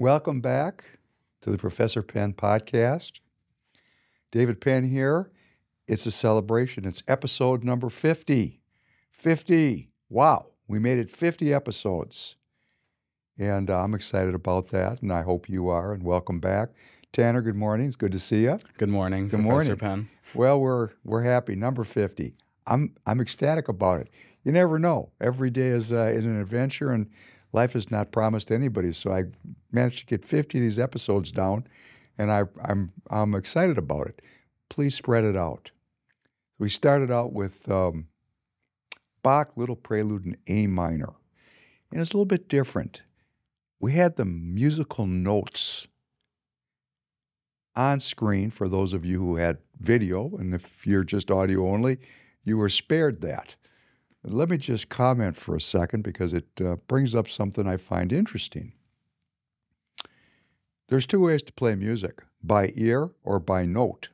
Welcome back to the Professor Penn podcast. David Penn here. It's a celebration. It's episode number 50. 50. Wow, we made it 50 episodes. And I'm excited about that, and I hope you are, and welcome back. Tanner, good morning. It's good to see you. Good morning, Good Professor morning. Penn. Well, we're happy. Number 50. I'm ecstatic about it. You never know. Every day is an adventure, and life is not promised to anybody. So I managed to get 50 of these episodes down, and I'm excited about it. Please spread it out. We started out with Bach Little Prelude in A minor, and it's a little bit different. We had the musical notes on screen for those of you who had video, and if you're just audio only, you were spared that. Let me just comment for a second because it brings up something I find interesting. There's two ways to play music, by ear or by note.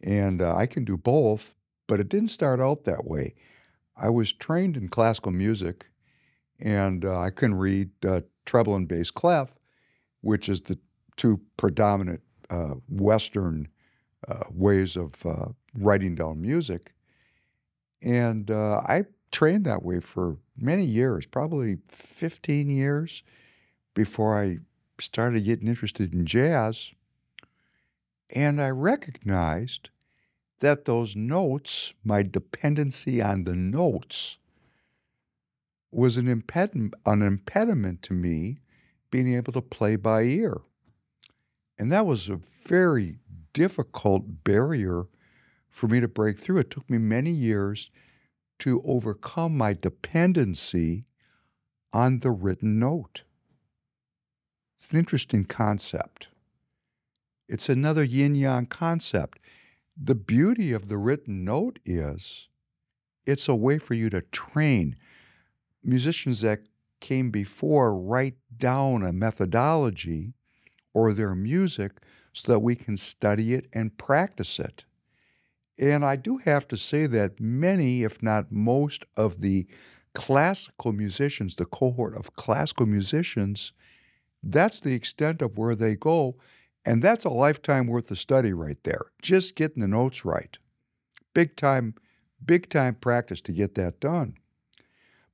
And I can do both, but it didn't start out that way. I was trained in classical music, and I can read treble and bass clef, which is the two predominant Western ways of writing down music. And I trained that way for many years, probably 15 years before I started getting interested in jazz. And I recognized that those notes, my dependency on the notes, was an impediment to me being able to play by ear. And that was a very difficult barrier for me to break through. It took me many years to overcome my dependency on the written note. It's an interesting concept. It's another yin-yang concept. The beauty of the written note is it's a way for you to train. Musicians that came before write down a methodology or their music so that we can study it and practice it. And I do have to say that many, if not most, of the classical musicians, the cohort of classical musicians, that's the extent of where they go. And that's a lifetime worth of study right there. Just getting the notes right. Big time practice to get that done.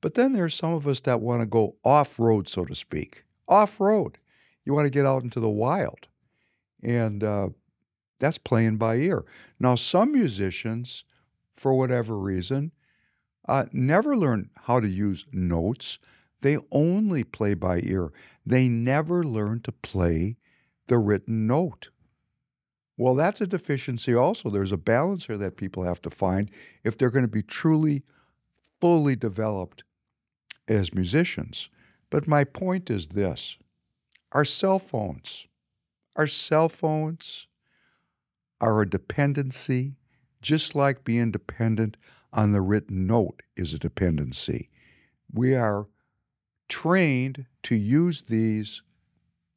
But then there's some of us that want to go off-road, so to speak. Off-road. You want to get out into the wild. And that's playing by ear. Now, some musicians, for whatever reason, never learn how to use notes. They only play by ear. They never learn to play the written note. Well, that's a deficiency also. There's a balance here that people have to find if they're going to be truly, fully developed as musicians. But my point is this. Our cell phones are a dependency, just like being dependent on the written note is a dependency. We are trained to use these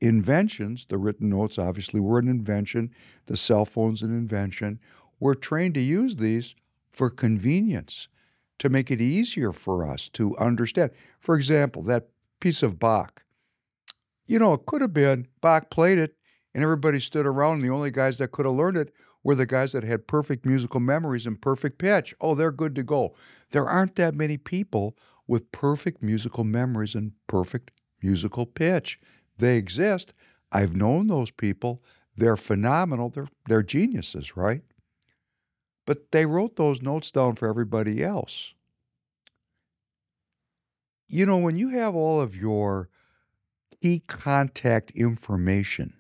inventions. The written notes obviously were an invention. The cell phone's an invention. We're trained to use these for convenience, to make it easier for us to understand. For example, that piece of Bach. You know, it could have been Bach played it and everybody stood around, and the only guys that could have learned it were the guys that had perfect musical memories and perfect pitch. Oh, they're good to go. There aren't that many people with perfect musical memories and perfect musical pitch. They exist. I've known those people. They're phenomenal. They're geniuses, right? But they wrote those notes down for everybody else. You know, when you have all of your key contact information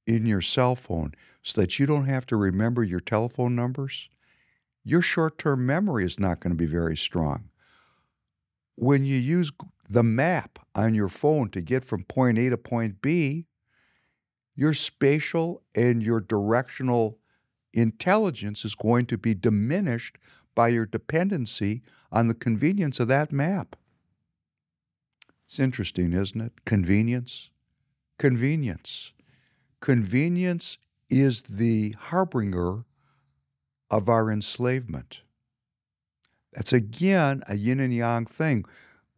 in your cell phone so that you don't have to remember your telephone numbers, your short-term memory is not going to be very strong. When you use the map on your phone to get from point A to point B, your spatial and your directional intelligence is going to be diminished by your dependency on the convenience of that map. It's interesting, isn't it? Convenience. Convenience is the harbinger of our enslavement. That's again a yin and yang thing.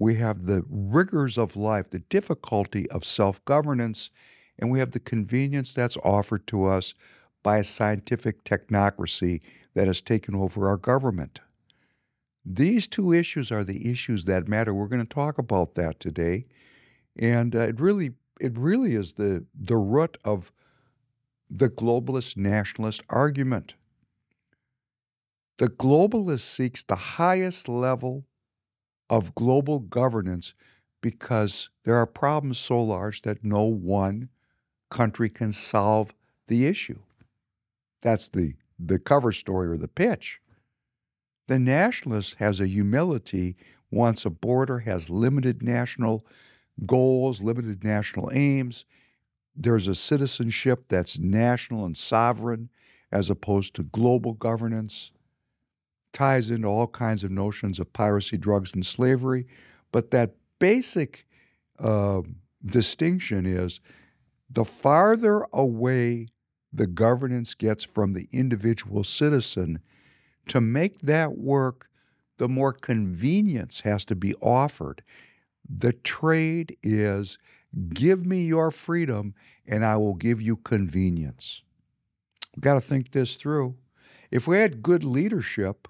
We have the rigors of life, the difficulty of self-governance, and we have the convenience that's offered to us by a scientific technocracy that has taken over our government. These two issues are the issues that matter. We're going to talk about that today, and it really is the root of the globalist nationalist argument. The globalist seeks the highest level of global governance because there are problems so large that no one country can solve the issue. That's the cover story or the pitch. The nationalist has a humility, wants a border, has limited national goals, limited national aims. There's a citizenship that's national and sovereign as opposed to global governance. Ties into all kinds of notions of piracy, drugs, and slavery. But that basic distinction is the farther away the governance gets from the individual citizen, to make that work, the more convenience has to be offered. The trade is give me your freedom and I will give you convenience. We've got to think this through. If we had good leadership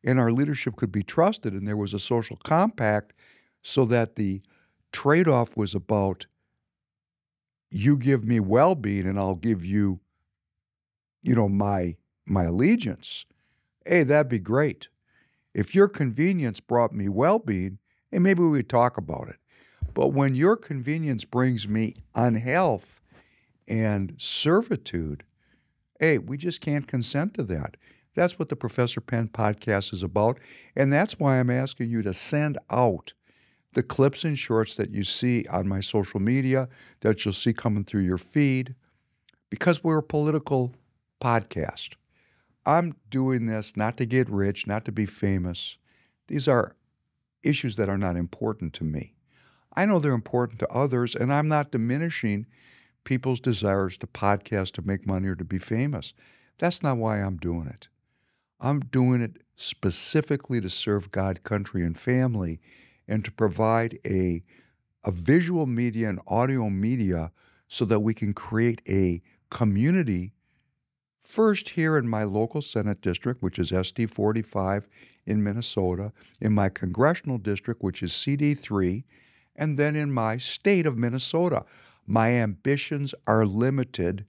and our leadership could be trusted and there was a social compact so that the trade-off was about you give me well-being and I'll give you, my allegiance, hey, that'd be great. If your convenience brought me well-being, hey, maybe we'd talk about it. But when your convenience brings me unhealth and servitude, hey, we just can't consent to that. That's what the Professor Penn podcast is about, and that's why I'm asking you to send out the clips and shorts that you see on my social media, that you'll see coming through your feed, because we're a political podcast. I'm doing this not to get rich, not to be famous. These are issues that are not important to me. I know they're important to others, and I'm not diminishing people's desires to podcast, to make money, or to be famous. That's not why I'm doing it. I'm doing it specifically to serve God, country, and family, and to provide a visual media and audio media so that we can create a community, first here in my local Senate district, which is SD 45 in Minnesota, in my congressional district, which is CD 3, and then in my state of Minnesota. My ambitions are limited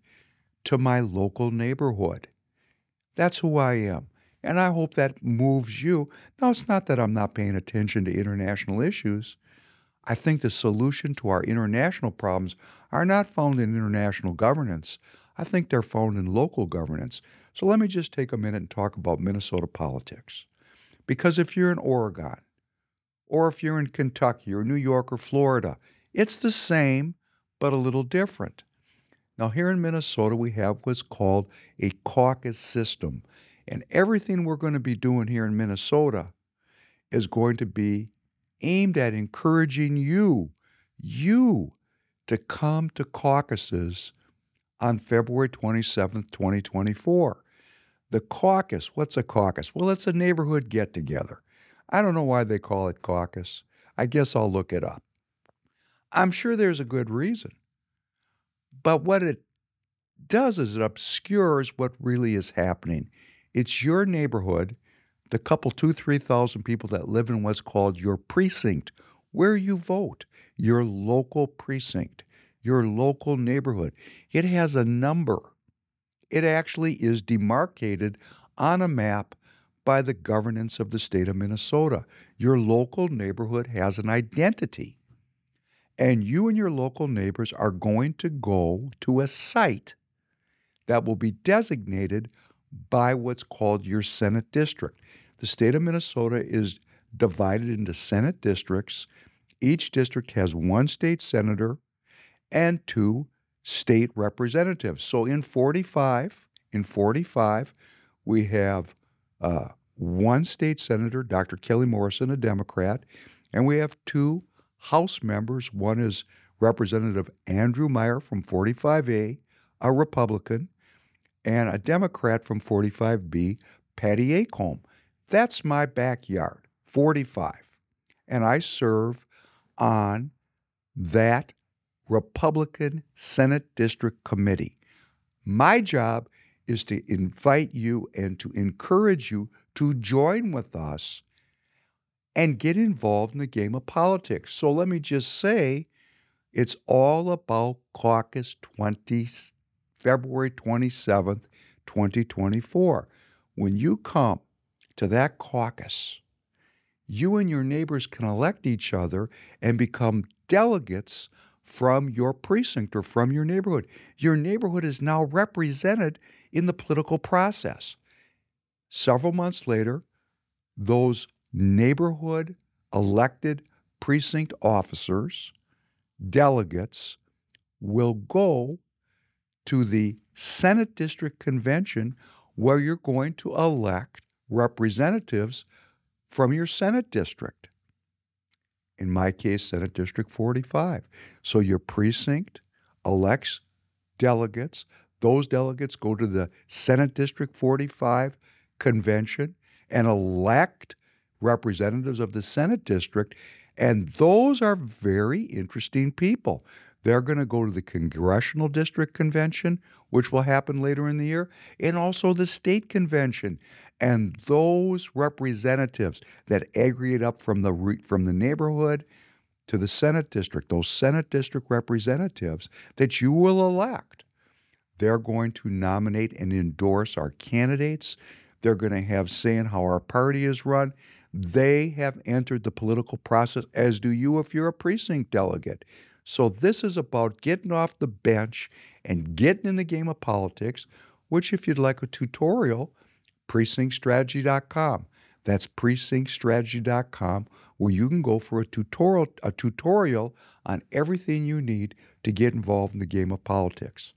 to my local neighborhood. That's who I am. And I hope that moves you. Now, it's not that I'm not paying attention to international issues. I think the solution to our international problems are not found in international governance. I think they're found in local governance. So let me just take a minute and talk about Minnesota politics. Because if you're in Oregon, or if you're in Kentucky, or New York, or Florida, it's the same, but a little different. Now, here in Minnesota, we have what's called a caucus system. And everything we're going to be doing here in Minnesota is going to be aimed at encouraging you to come to caucuses on February 27th, 2024. The caucus, what's a caucus? Well, it's a neighborhood get-together. I don't know why they call it caucus. I guess I'll look it up. I'm sure there's a good reason. But what it does is it obscures what really is happening. It's your neighborhood, the couple, 3,000 people that live in what's called your precinct, where you vote, your local precinct, your local neighborhood. It has a number. It actually is demarcated on a map by the governance of the state of Minnesota. Your local neighborhood has an identity. And you and your local neighbors are going to go to a site that will be designated by what's called your Senate district. The state of Minnesota is divided into Senate districts. Each district has one state senator and 2 state representatives. So in 45, we have one state senator, Dr. Kelly Morrison, a Democrat, and we have 2 House members. One is Representative Andrew Meyer from 45A, a Republican, and a Democrat from 45B, Patty Acomb. That's my backyard, 45. and I serve on that Republican Senate District Committee. My job is to invite you and to encourage you to join with us and get involved in the game of politics. So let me just say, it's all about Caucus February 27th, 2024. When you come to that caucus, you and your neighbors can elect each other and become delegates from your precinct or from your neighborhood. Your neighborhood is now represented in the political process. Several months later, those neighborhood elected precinct officers, delegates, will go to the Senate District Convention where you're going to elect representatives from your Senate district. In my case, Senate District 45. So your precinct elects delegates. Those delegates go to the Senate District 45 convention and elect representatives of the Senate district. And those are very interesting people. They're going to go to the Congressional District Convention, which will happen later in the year, and also the state convention. And those representatives that aggregate up from the neighborhood to the Senate district, those Senate district representatives that you will elect, they're going to nominate and endorse our candidates. They're going to have say in how our party is run. They have entered the political process, as do you if you're a precinct delegate. So this is about getting off the bench and getting in the game of politics, which if you'd like a tutorial, precinctstrategy.com. That's precinctstrategy.com, where you can go for a tutorial on everything you need to get involved in the game of politics.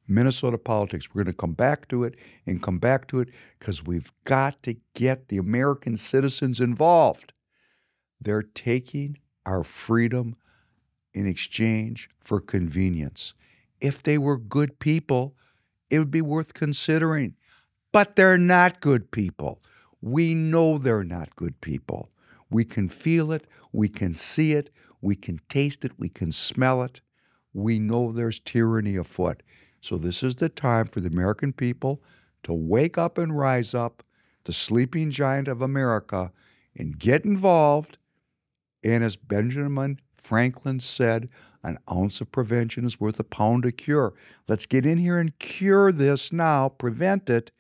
Minnesota politics, we're going to come back to it because we've got to get the American citizens involved. They're taking our freedom in exchange for convenience. If they were good people, it would be worth considering. But they're not good people. We know they're not good people. We can feel it, we can see it, we can taste it, we can smell it. We know there's tyranny afoot. So this is the time for the American people to wake up and rise up, the sleeping giant of America, and get involved. And as Benjamin Franklin said, an ounce of prevention is worth a pound of cure. Let's get in here and cure this now, prevent it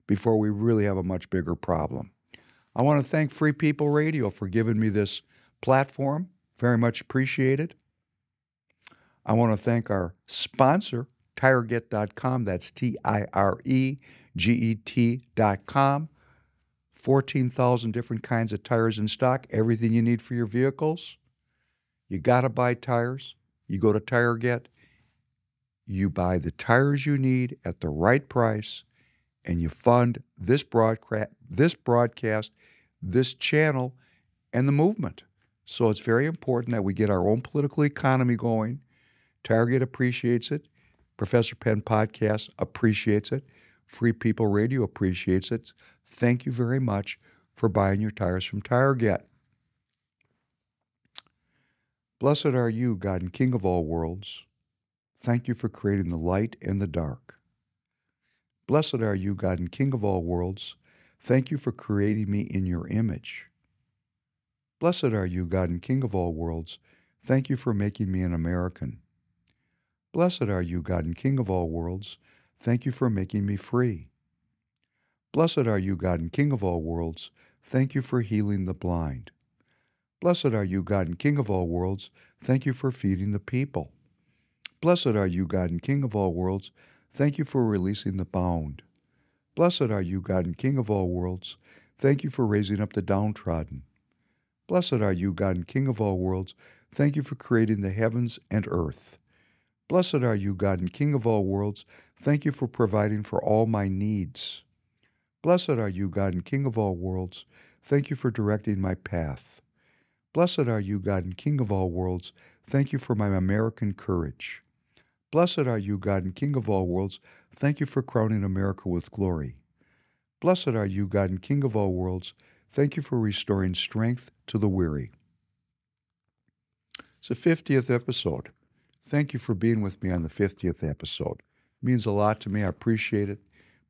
before we really have a much bigger problem. I want to thank Free People Radio for giving me this platform. Very much appreciated. I want to thank our sponsor, Tireget.com. That's Tireget.com. 14,000 different kinds of tires in stock, everything you need for your vehicles. You got to buy tires. You go to Tireget. You buy the tires you need at the right price, and you fund this broadcast, this channel, and the movement. So it's very important that we get our own political economy going. Tireget appreciates it. Professor Penn Podcast appreciates it. Free People Radio appreciates it. Thank you very much for buying your tires from Tireget. Blessed are you, God and King of all worlds. Thank you for creating the light and the dark. Blessed are you, God and King of all worlds. Thank you for creating me in your image. Blessed are you, God and King of all worlds. Thank you for making me an American. Blessed are you, God and King of all worlds. Thank you for making me free. Blessed are you, God and King of all worlds. Thank you for healing the blind. Blessed are you, God and King of all worlds. Thank you for feeding the people. Blessed are you, God and King of all worlds. Thank you for releasing the bound. Blessed are you, God and King of all worlds. Thank you for raising up the downtrodden. Blessed are you, God and King of all worlds. Thank you for creating the heavens and earth. Blessed are you, God and King of all worlds. Thank you for providing for all my needs. Blessed are you, God and King of all worlds. Thank you for directing my path. Blessed are you, God and King of all worlds. Thank you for my American courage. Blessed are you, God and King of all worlds. Thank you for crowning America with glory. Blessed are you, God and King of all worlds. Thank you for restoring strength to the weary. It's the 50th episode. Thank you for being with me on the 50th episode. It means a lot to me. I appreciate it.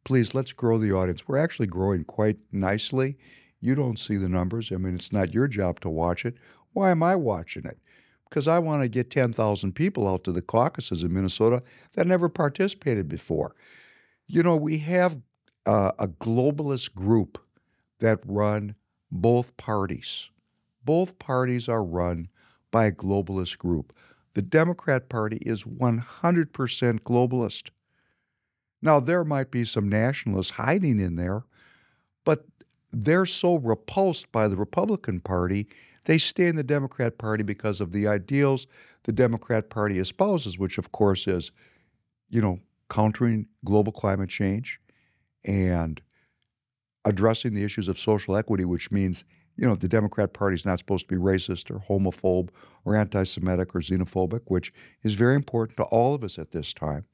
Please, let's grow the audience. We're actually growing quite nicely. You don't see the numbers. I mean, it's not your job to watch it. Why am I watching it? Because I want to get 10,000 people out to the caucuses in Minnesota that never participated before. You know, we have a globalist group that run both parties. Both parties are run by a globalist group. The Democrat Party is 100% globalist. Now, there might be some nationalists hiding in there, but they're so repulsed by the Republican Party, they stay in the Democrat Party because of the ideals the Democrat Party espouses, which, of course, is, countering global climate change and addressing the issues of social equity, which means, the Democrat Party is not supposed to be racist or homophobe or anti-Semitic or xenophobic, which is very important to all of us at this time.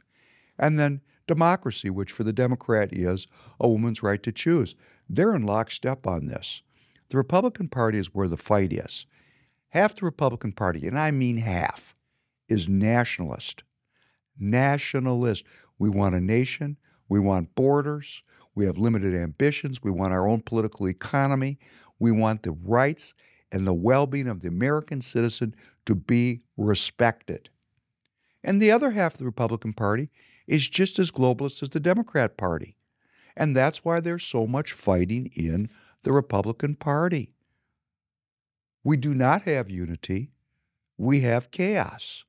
And then democracy, which for the Democrat is a woman's right to choose. They're in lockstep on this. The Republican Party is where the fight is. Half the Republican Party, and I mean half, is nationalist. Nationalist. We want a nation. We want borders. We have limited ambitions. We want our own political economy. We want the rights and the well-being of the American citizen to be respected. And the other half of the Republican Party is just as globalist as the Democrat Party. And that's why there's so much fighting in the Republican Party. We do not have unity. We have chaos.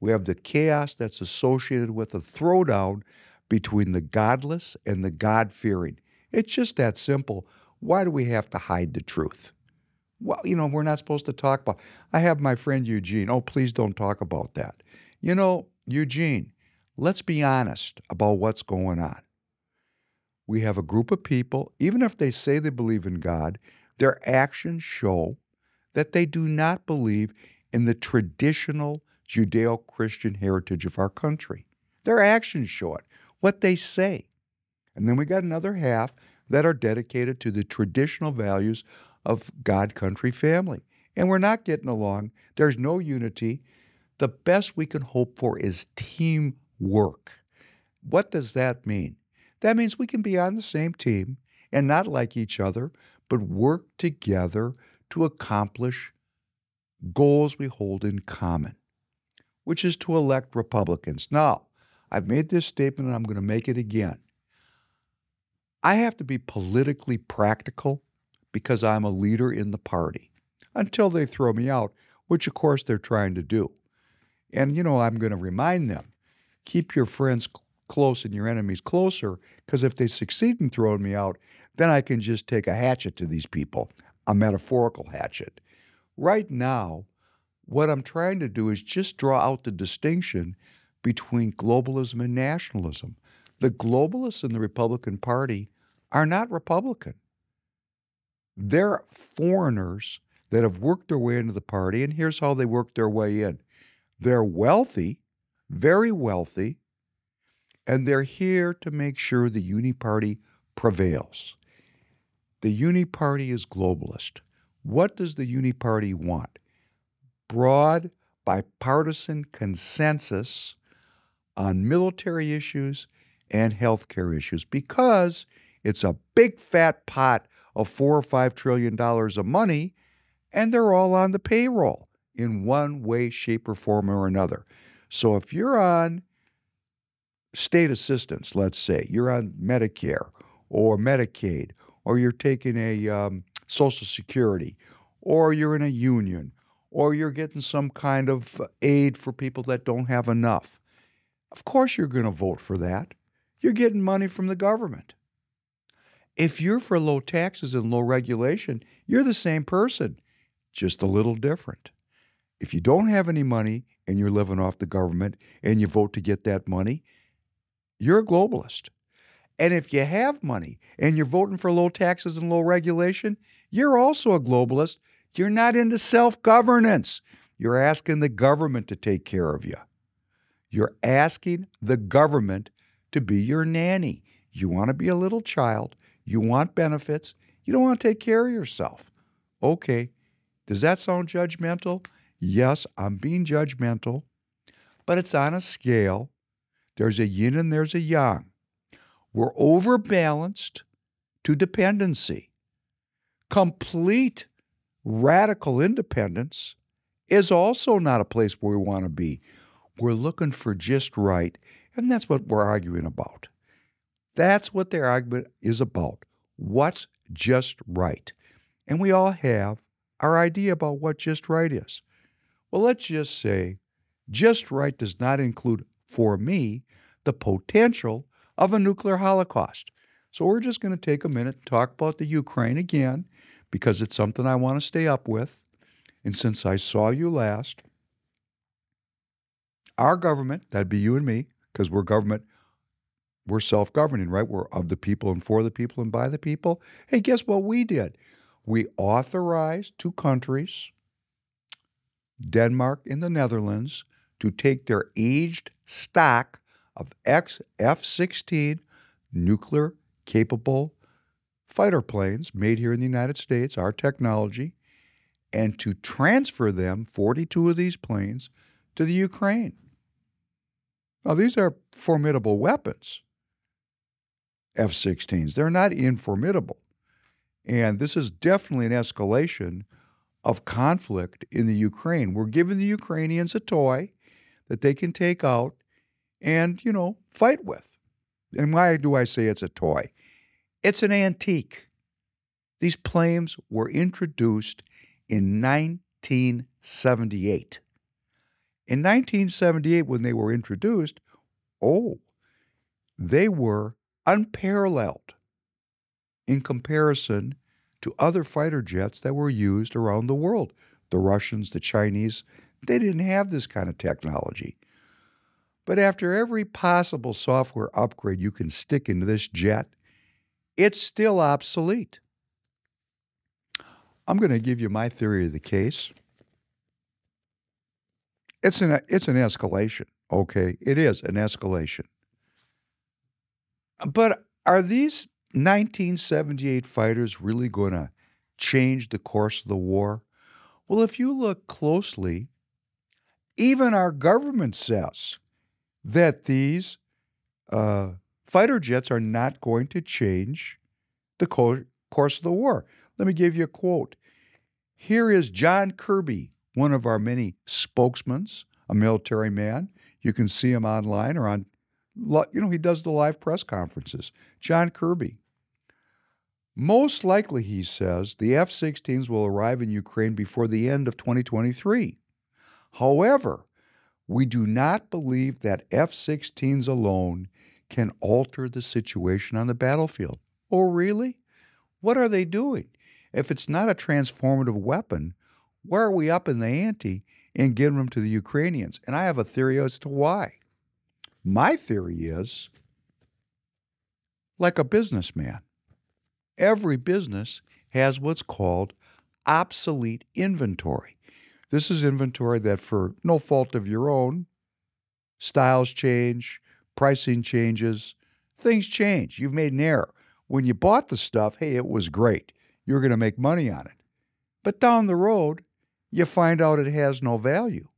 We have the chaos that's associated with a throwdown between the godless and the God-fearing. It's just that simple. Why do we have to hide the truth? Well, we're not supposed to talk about. I have my friend Eugene. Oh, please don't talk about that. Eugene, let's be honest about what's going on. We have a group of people, even if they say they believe in God, their actions show that they do not believe in the traditional Judeo-Christian heritage of our country. Their actions show it, what they say. And then we got another half that are dedicated to the traditional values of God, country, family. And we're not getting along. There's no unity. The best we can hope for is teamwork. What does that mean? That means we can be on the same team and not like each other, but work together to accomplish goals we hold in common, which is to elect Republicans. Now, I've made this statement and I'm going to make it again. I have to be politically practical because I'm a leader in the party until they throw me out, which of course they're trying to do. And, I'm going to remind them, keep your friends close and your enemies closer, because if they succeed in throwing me out, then I can just take a hatchet to these people, a metaphorical hatchet. Right now, what I'm trying to do is just draw out the distinction between globalism and nationalism. The globalists in the Republican Party are not Republican. They're foreigners that have worked their way into the party, and here's how they worked their way in. They're wealthy, very wealthy, and they're here to make sure the Uni-Party prevails. The Uni-Party is globalist. What does the Uni-Party want? Broad, bipartisan consensus on military issues and healthcare issues, because it's a big fat pot of $4 or $5 trillion of money, and they're all on the payroll in one way, shape, or form or another. So if you're on state assistance, let's say, you're on Medicare or Medicaid, or you're taking a Social Security, or you're in a union, or you're getting some kind of aid for people that don't have enough, of course you're going to vote for that. You're getting money from the government. If you're for low taxes and low regulation, you're the same person, just a little different. If you don't have any money and you're living off the government and you vote to get that money, you're a globalist. And if you have money and you're voting for low taxes and low regulation, you're also a globalist. You're not into self-governance. You're asking the government to take care of you. You're asking the government to be your nanny. You want to be a little child. You want benefits. You don't want to take care of yourself. Okay, does that sound judgmental? Yes, I'm being judgmental, but it's on a scale. There's a yin and there's a yang. We're overbalanced to dependency. Complete radical independence is also not a place where we want to be. We're looking for just right, and that's what we're arguing about. That's what their argument is about. What's just right? And we all have our idea about what just right is. Well, let's just say just right does not include, for me, the potential of a nuclear holocaust. So we're just going to take a minute and talk about the Ukraine again, because it's something I want to stay up with. And since I saw you last, our government, that'd be you and me, because we're government, we're self-governing, right? We're of the people and for the people and by the people. Hey, guess what we did? We authorized 2 countries, Denmark and the Netherlands, to take their aged stock of F-16 nuclear-capable fighter planes made here in the United States, our technology, and to transfer them, 42 of these planes, to the Ukraine. Now, these are formidable weapons, F-16s. They're not informidable. And this is definitely an escalation of conflict in the Ukraine. We're giving the Ukrainians a toy that they can take out and, fight with. And why do I say it's a toy? It's an antique. These planes were introduced in 1978. In 1978, when they were introduced, they were unparalleled in comparison to other fighter jets that were used around the world. The Russians, the Chinese, they didn't have this kind of technology. But after every possible software upgrade you can stick into this jet, it's still obsolete. I'm going to give you my theory of the case. It's an escalation, okay? It is an escalation. But are these 1978 fighters really going to change the course of the war? Well, if you look closely, even our government says that these fighter jets are not going to change the course of the war. Let me give you a quote. Here is John Kirby, one of our many spokesmen, a military man. You can see him online or on, he does the live press conferences. John Kirby. Most likely, he says, the F-16s will arrive in Ukraine before the end of 2023. However, we do not believe that F-16s alone can alter the situation on the battlefield. Oh, really? What are they doing? If it's not a transformative weapon, why are we up in the ante and giving them to the Ukrainians? And I have a theory as to why. My theory is, like a businessman, every business has what's called obsolete inventory. This is inventory that, for no fault of your own, styles change, pricing changes, things change. You've made an error. When you bought the stuff, hey, it was great. You're going to make money on it. But down the road, you find out it has no value.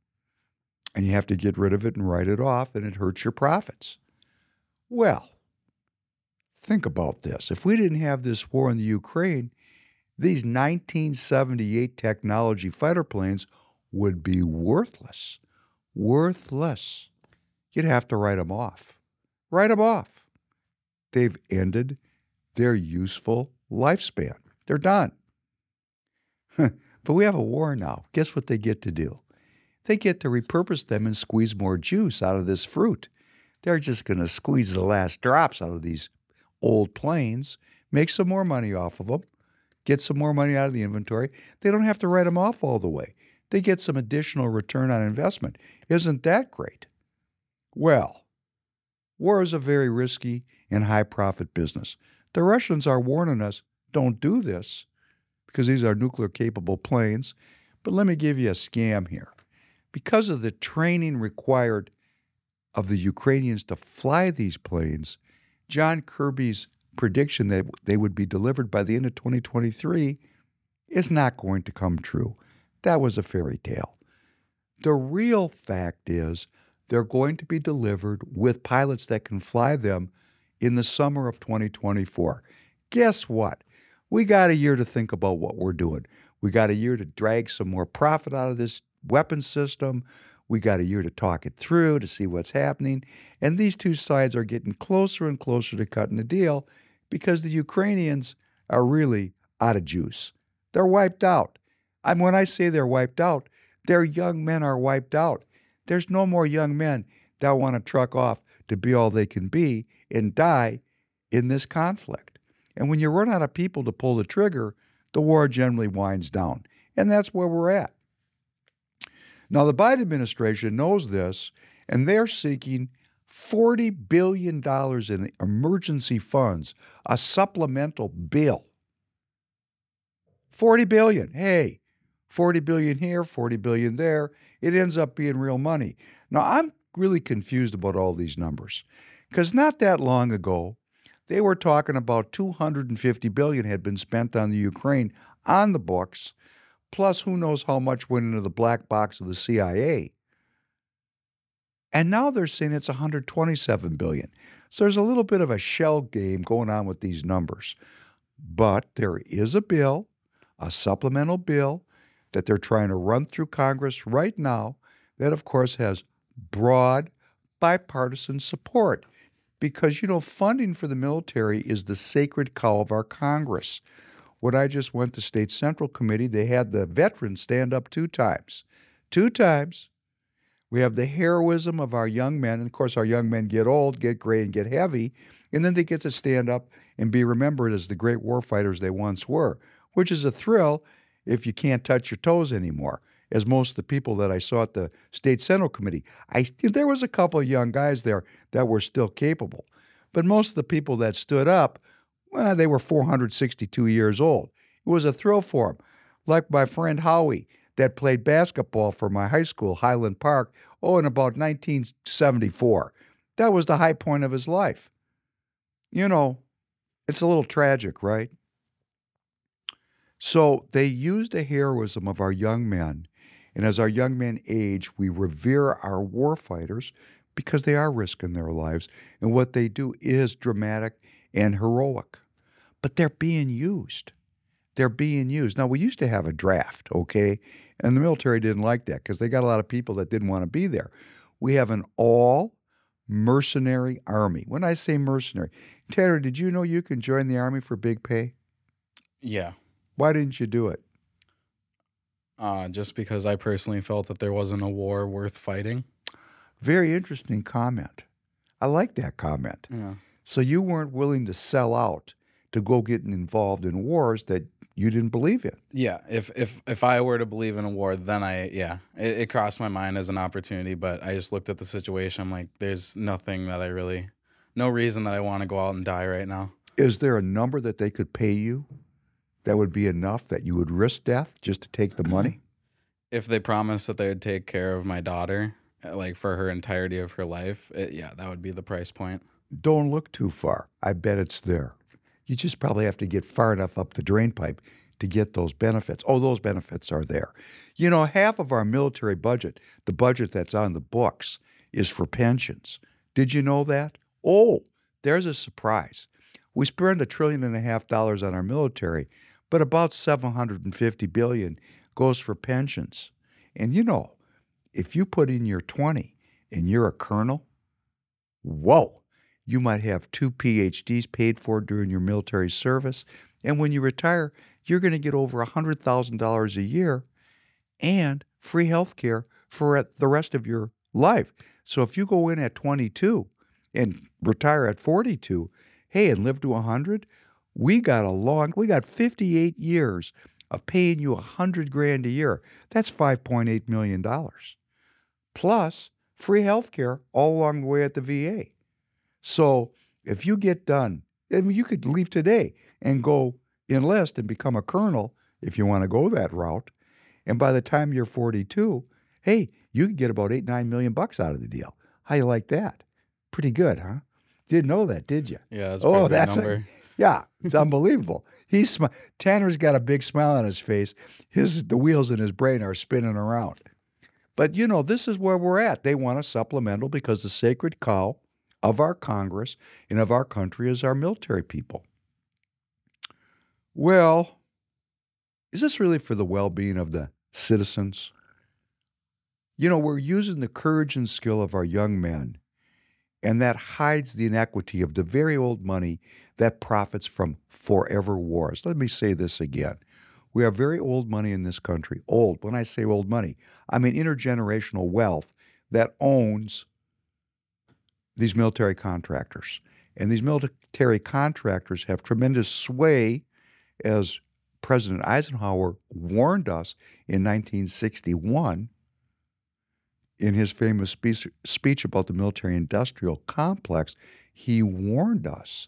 And you have to get rid of it and write it off, and it hurts your profits. Well, think about this. If we didn't have this war in the Ukraine, these 1978 technology fighter planes would be worthless. Worthless. You'd have to write them off. Write them off. They've ended their useful lifespan. They're done. But we have a war now. Guess what they get to do? They get to repurpose them and squeeze more juice out of this fruit. They're just going to squeeze the last drops out of these old planes, make some more money off of them, get some more money out of the inventory. They don't have to write them off all the way. They get some additional return on investment. Isn't that great? Well, war is a very risky and high-profit business. The Russians are warning us, don't do this, because these are nuclear-capable planes. But let me give you a scam here. Because of the training required of the Ukrainians to fly these planes, John Kirby's prediction that they would be delivered by the end of 2023 is not going to come true. That was a fairy tale. The real fact is they're going to be delivered with pilots that can fly them in the summer of 2024. Guess what? We got a year to think about what we're doing. We got a year to drag some more profit out of this weapon system. We got a year to talk it through, to see what's happening. And these two sides are getting closer and closer to cutting a deal because the Ukrainians are really out of juice. They're wiped out. When I say they're wiped out, their young men are wiped out. There's no more young men that want to truck off to be all they can be and die in this conflict. And when you run out of people to pull the trigger, the war generally winds down. And that's where we're at. Now, the Biden administration knows this, and they're seeking $40 billion in emergency funds, a supplemental bill. $40 billion. Hey, $40 billion here, $40 billion there. It ends up being real money. Now, I'm really confused about all these numbers because not that long ago, they were talking about $250 billion had been spent on the Ukraine on the books, plus who knows how much went into the black box of the CIA. And now they're saying it's $127 billion. So there's a little bit of a shell game going on with these numbers. But there is a bill, a supplemental bill, that they're trying to run through Congress right now that, of course, has broad bipartisan support. Because, funding for the military is the sacred cow of our Congress. When I just went to State Central Committee, they had the veterans stand up 2 times. 2 times. We have the heroism of our young men. And, of course, our young men get old, get gray, and get heavy. And then they get to stand up and be remembered as the great warfighters they once were, which is a thrill if you can't touch your toes anymore, as most of the people that I saw at the State Central Committee. There was a couple of young guys there that were still capable. But most of the people that stood up, well, they were 462 years old. It was a thrill for them. Like my friend Howie that played basketball for my high school, Highland Park, in about 1974. That was the high point of his life. It's a little tragic, right? So they use the heroism of our young men. And as our young men age, we revere our warfighters because they are risking their lives. And what they do is dramatic and heroic. But they're being used. They're being used. Now, we used to have a draft, okay? And the military didn't like that because they got a lot of people that didn't want to be there. We have an all-mercenary army. When I say mercenary, Tanner, did you know you can join the army for big pay? Yeah. Why didn't you do it? Just because I personally felt that there wasn't a war worth fighting. Very interesting comment. I like that comment. Yeah. So you weren't willing to sell out to go get involved in wars that you didn't believe in. Yeah. If I were to believe in a war, then it crossed my mind as an opportunity, but I just looked at the situation. I'm like, there's nothing that no reason that I want to go out and die right now. Is there a number that they could pay you that would be enough that you would risk death just to take the money? If they promised that they would take care of my daughter, like for her entirety of her life, that would be the price point. Don't look too far. I bet it's there. You just probably have to get far enough up the drain pipe to get those benefits. Oh, those benefits are there. Half of our military budget, the budget that's on the books, is for pensions. Did you know that? Oh, there's a surprise. We spend $1.5 trillion on our military, but about $750 billion goes for pensions. And if you put in your 20 and you're a colonel, whoa, you might have 2 PhDs paid for during your military service. And when you retire, you're going to get over $100,000 a year and free health care for the rest of your life. So if you go in at 22 and retire at 42, hey, and live to 100, we got 58 years of paying you $100,000 a year. That's $5.8 million. Plus free health care all along the way at the VA. So if you get done, you could leave today and go enlist and become a colonel if you want to go that route. And by the time you're 42, hey, you could get about $8-9 million out of the deal. How you like that? Pretty good, huh? Didn't know that, did you? Yeah, that's a pretty Oh, big that's number. yeah, it's unbelievable. Tanner's got a big smile on his face. The wheels in his brain are spinning around. But this is where we're at. They want a supplemental because the sacred cow of our Congress and of our country is our military people. Well, is this really for the well-being of the citizens? We're using the courage and skill of our young men, and that hides the inequity of the very old money that profits from forever wars. Let me say this again. We have very old money in this country. Old. When I say old money, I mean intergenerational wealth that owns these military contractors. And these military contractors have tremendous sway, as President Eisenhower warned us in 1961 in his famous speech about the military-industrial complex. He warned us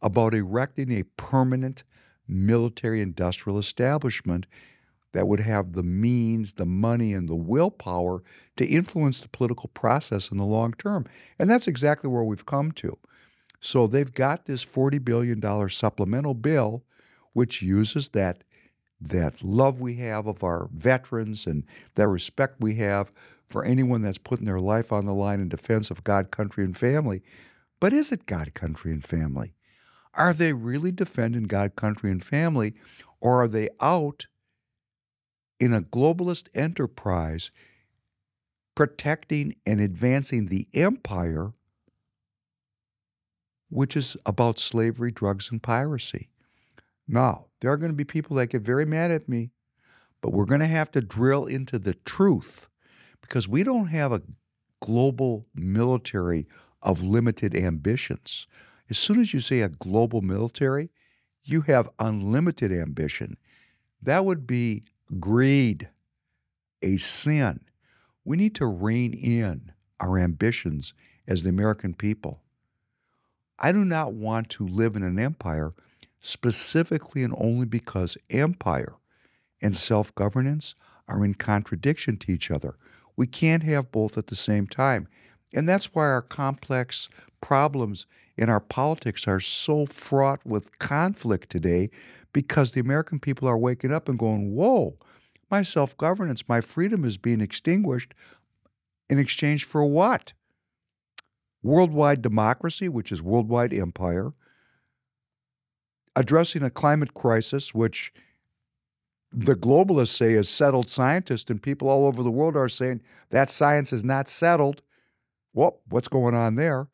about erecting a permanent military-industrial establishment that would have the means, the money, and the willpower to influence the political process in the long term. And that's exactly where we've come to. So they've got this $40 billion supplemental bill, which uses that love we have of our veterans and that respect we have for anyone that's putting their life on the line in defense of God, country, and family. But is it God, country, and family? Are they really defending God, country, and family, or are they out in a globalist enterprise protecting and advancing the empire, which is about slavery, drugs, and piracy? Now, there are going to be people that get very mad at me, but we're going to have to drill into the truth because we don't have a global military of limited ambitions. As soon as you say a global military, you have unlimited ambition. That would be greed, a sin. We need to rein in our ambitions as the American people. I do not want to live in an empire specifically and only because empire and self-governance are in contradiction to each other. We can't have both at the same time. And that's why our complex problems in our politics are so fraught with conflict today, because the American people are waking up and going, whoa, my self-governance, my freedom is being extinguished in exchange for what? Worldwide democracy, which is worldwide empire, addressing a climate crisis, which the globalists say is settled scientists, and people all over the world are saying that science is not settled. Well, what's going on there?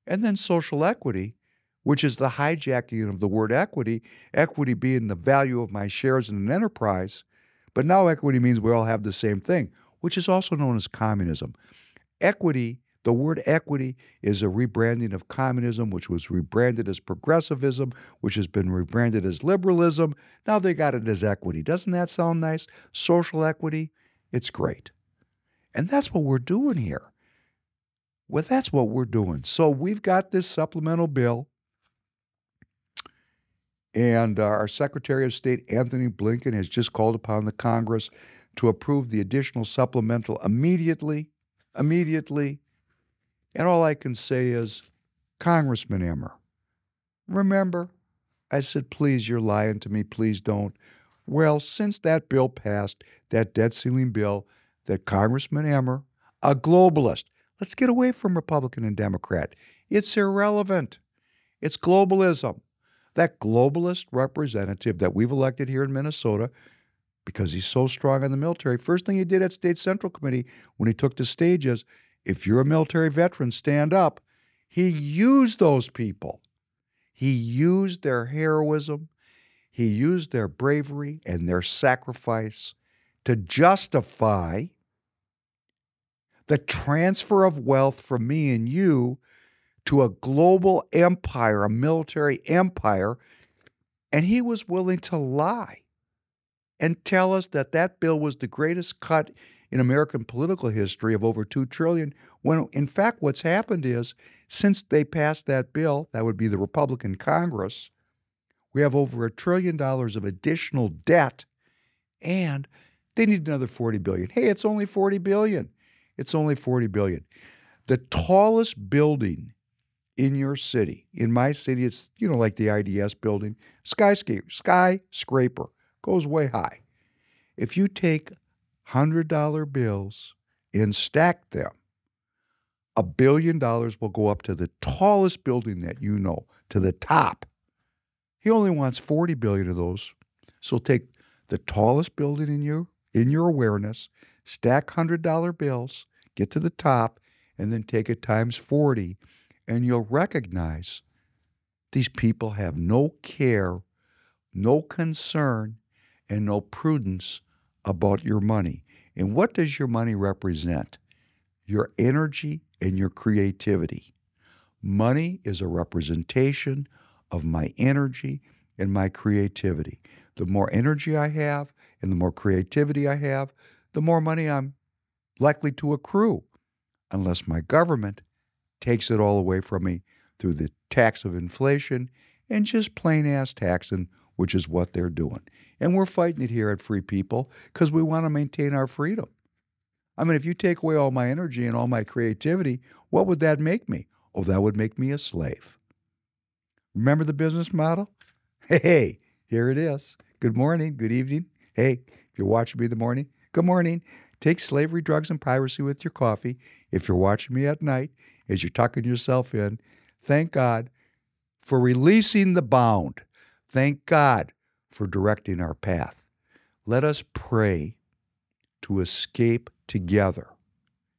And then social equity, which is the hijacking of the word equity, equity being the value of my shares in an enterprise. But now equity means we all have the same thing, which is also known as communism. Equity, the word equity, is a rebranding of communism, which was rebranded as progressivism, which has been rebranded as liberalism. Now they got it as equity. Doesn't that sound nice? Social equity, it's great. And that's what we're doing here. Well, that's what we're doing. So we've got this supplemental bill, and our Secretary of State, Anthony Blinken, has just called upon the Congress to approve the additional supplemental immediately. And all I can say is, Congressman Emmer, remember, I said, please, you're lying to me, please don't. Well, since that bill passed, that debt ceiling bill, that Congressman Emmer, a globalist, let's get away from Republican and Democrat. It's irrelevant. It's globalism. That globalist representative that we've elected here in Minnesota, because he's so strong on the military, first thing he did at State Central Committee when he took the stage is, if you're a military veteran, stand up. He used those people. He used their heroism. He used their bravery and their sacrifice to justify the transfer of wealth from me and you to a global empire, a military empire, and he was willing to lie and tell us that that bill was the greatest cut in American political history of over $2 trillion, when in fact what's happened is, since they passed that bill, that would be the Republican Congress, we have over $1 trillion of additional debt, and they need another $40 billion. Hey, it's only $40 billion. It's only $40 billion. The tallest building in your city. In my city, it's, like the IDS building, skyscraper, goes way high. If you take $100 bills and stack them, $1 billion will go up to the tallest building that you know, to the top. He only wants 40 billion of those. So take the tallest building in your awareness, stack $100 bills, get to the top, and then take it times 40, and you'll recognize these people have no care, no concern, and no prudence about your money. And what does your money represent? Your energy and your creativity. Money is a representation of my energy and my creativity. The more energy I have and the more creativity I have, the more money I'm likely to accrue, unless my government takes it all away from me through the tax of inflation and just plain-ass taxing, which is what they're doing. And we're fighting it here at Free People because we want to maintain our freedom. I mean, if you take away all my energy and all my creativity, what would that make me? Oh, that would make me a slave. Remember the business model? Hey, here it is. Good morning, good evening. Hey, if you're watching me in the morning, good morning. Take slavery, drugs, and piracy with your coffee. If you're watching me at night, as you're tucking yourself in, thank God for releasing the bound. Thank God for directing our path. Let us pray to escape together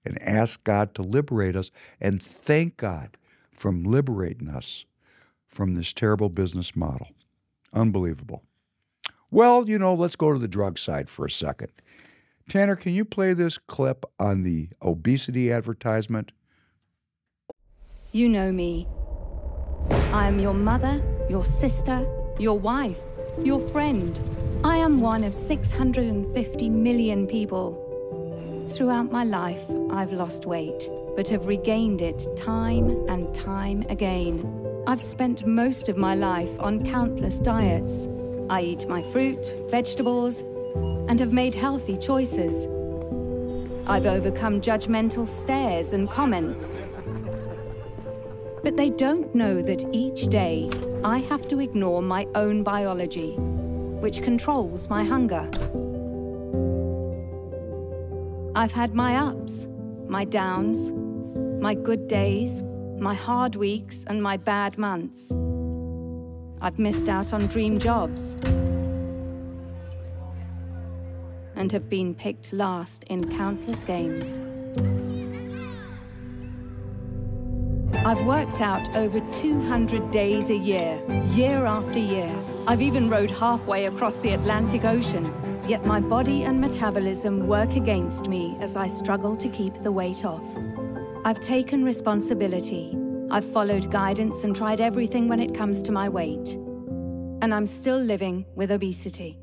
and ask God to liberate us, and thank God for liberating us from this terrible business model. Unbelievable. Well, let's go to the drug side for a second. Tanner, can you play this clip on the obesity advertisement? You know me. I am your mother, your sister, your wife, your friend. I am one of 650 million people. Throughout my life, I've lost weight, but have regained it time and time again. I've spent most of my life on countless diets. I eat my fruit, vegetables, and have made healthy choices. I've overcome judgmental stares and comments. But they don't know that each day I have to ignore my own biology, which controls my hunger. I've had my ups, my downs, my good days, my hard weeks, and my bad months. I've missed out on dream jobs and have been picked last in countless games. I've worked out over 200 days a year, year after year. I've even rowed halfway across the Atlantic Ocean, yet my body and metabolism work against me as I struggle to keep the weight off. I've taken responsibility. I've followed guidance and tried everything when it comes to my weight. And I'm still living with obesity.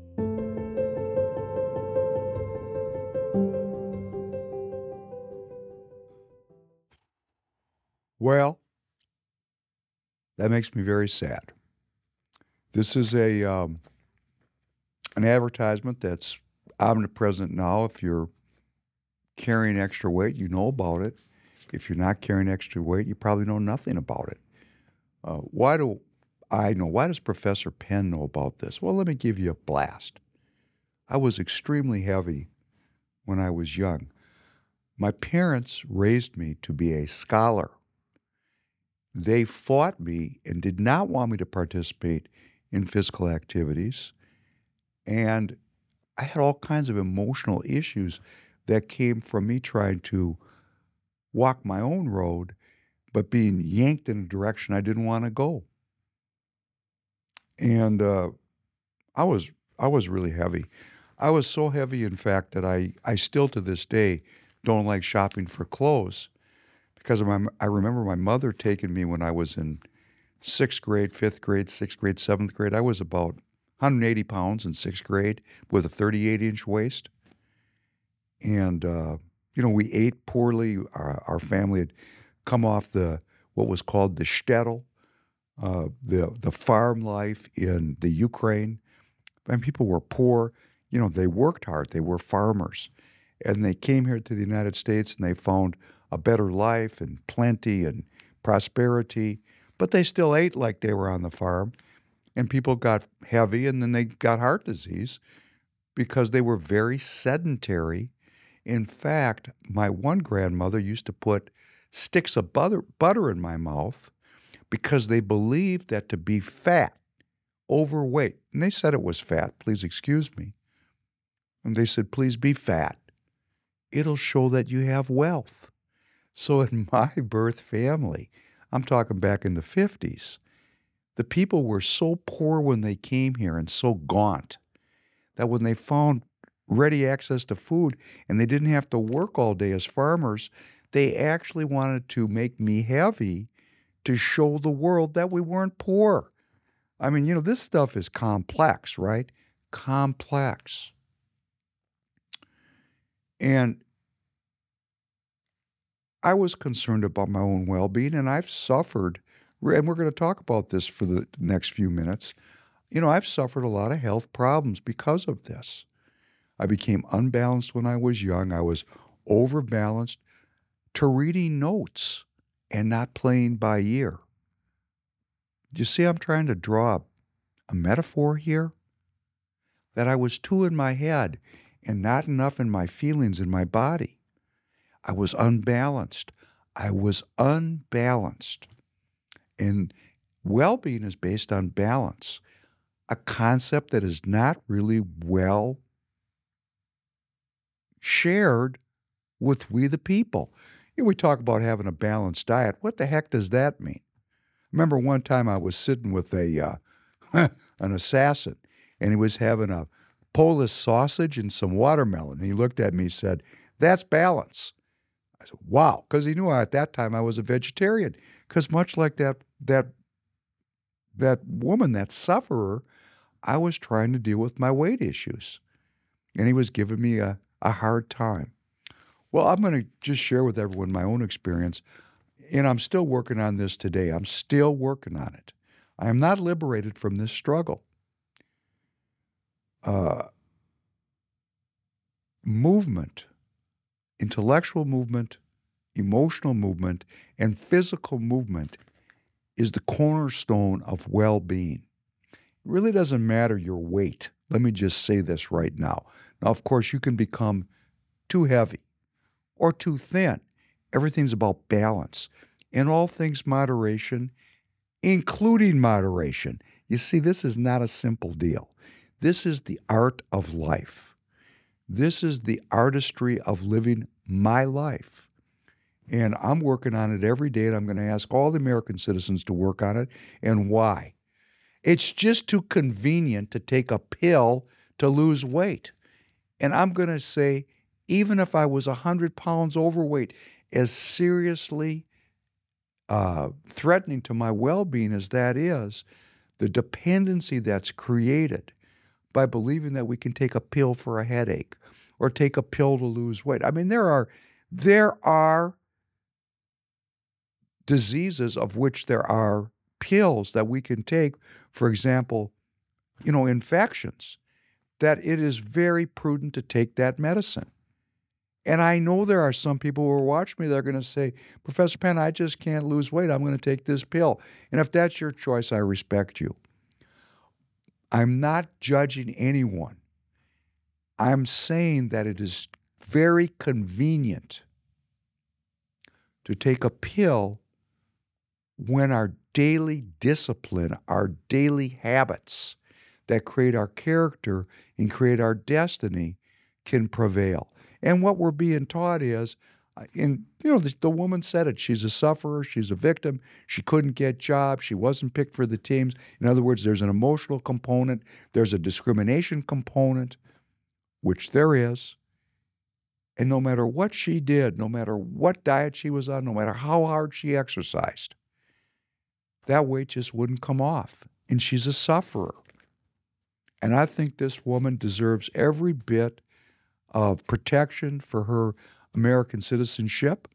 Well, that makes me very sad. This is an advertisement that's omnipresent now. If you're carrying extra weight, you know about it. If you're not carrying extra weight, you probably know nothing about it. Why do I know? Why does Professor Penn know about this? Well, let me give you a blast. I was extremely heavy when I was young. My parents raised me to be a scholar. They fought me and did not want me to participate in physical activities. And I had all kinds of emotional issues that came from me trying to walk my own road, but being yanked in a direction I didn't want to go. And I was really heavy. I was so heavy, in fact, that I still to this day don't like shopping for clothes. Because I remember my mother taking me when I was in 6th grade, 5th grade, 6th grade, 7th grade. I was about 180 pounds in 6th grade with a 38-inch waist. And, we ate poorly. Our family had come off what was called the shtetl, the farm life in the Ukraine. And people were poor. They worked hard. They were farmers. And they came here to the United States and they found a better life and plenty and prosperity, but they still ate like they were on the farm. And people got heavy and then they got heart disease because they were very sedentary. In fact, my one grandmother used to put sticks of butter in my mouth because they believed that to be fat, overweight, and they said it was fat, please excuse me, and they said, please be fat. It'll show that you have wealth. So in my birth family, I'm talking back in the 50s, the people were so poor when they came here and so gaunt that when they found ready access to food and they didn't have to work all day as farmers, they actually wanted to make me heavy to show the world that we weren't poor. I mean, this stuff is complex, right? Complex. And I was concerned about my own well-being, and I've suffered, and we're going to talk about this for the next few minutes. I've suffered a lot of health problems because of this. I became unbalanced when I was young. I was overbalanced to reading notes and not playing by ear. Do you see I'm trying to draw a metaphor here? That I was too in my head and not enough in my feelings in my body. I was unbalanced. And well-being is based on balance, a concept that is not really well shared with we the people. We talk about having a balanced diet. What the heck does that mean? Remember one time I was sitting with an assassin, and he was having a Polish sausage and some watermelon. And he looked at me and said, "That's balance." I said, "Wow," because he knew at that time I was a vegetarian. Because much like that woman, that sufferer, I was trying to deal with my weight issues. And he was giving me a hard time. Well, I'm going to just share with everyone my own experience. And I'm still working on this today. I'm still working on it. I am not liberated from this struggle. Movement, intellectual movement, emotional movement, and physical movement is the cornerstone of well-being. It really doesn't matter your weight. Let me just say this right now. Now, of course, you can become too heavy or too thin. Everything's about balance. In all things, moderation, including moderation. You see, this is not a simple deal. This is the art of life. This is the artistry of living my life. And I'm working on it every day, and I'm going to ask all the American citizens to work on it. And why? It's just too convenient to take a pill to lose weight. And I'm going to say, even if I was 100 pounds overweight, as seriously threatening to my well-being as that is, the dependency that's created by believing that we can take a pill for a headache or take a pill to lose weight. I mean, there are diseases of which there are pills that we can take, for example, infections, that it is very prudent to take that medicine. And I know there are some people who are watching me that are going to say, "Professor Penn, I just can't lose weight. I'm going to take this pill." And if that's your choice, I respect you. I'm not judging anyone. I'm saying that it is very convenient to take a pill when our daily discipline, our daily habits that create our character and create our destiny can prevail. And what we're being taught is, the woman said it, she's a sufferer, she's a victim, she couldn't get jobs, she wasn't picked for the teams. In other words, there's an emotional component, there's a discrimination component, which there is. And no matter what she did, no matter what diet she was on, no matter how hard she exercised, that weight just wouldn't come off. And she's a sufferer. And I think this woman deserves every bit of protection for her American citizenship.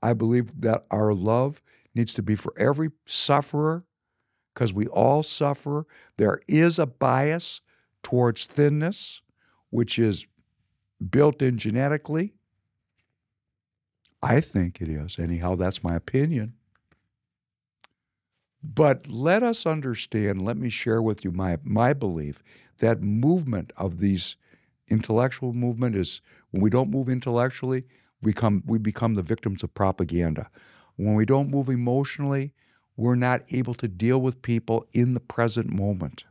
I believe that our love needs to be for every sufferer, because we all suffer. There is a bias towards thinness, which is built in genetically. I think it is. Anyhow, that's my opinion. But let us understand, let me share with you my belief that movement of these intellectual movement is when we don't move intellectually, we become the victims of propaganda. When we don't move emotionally, we're not able to deal with people in the present moment.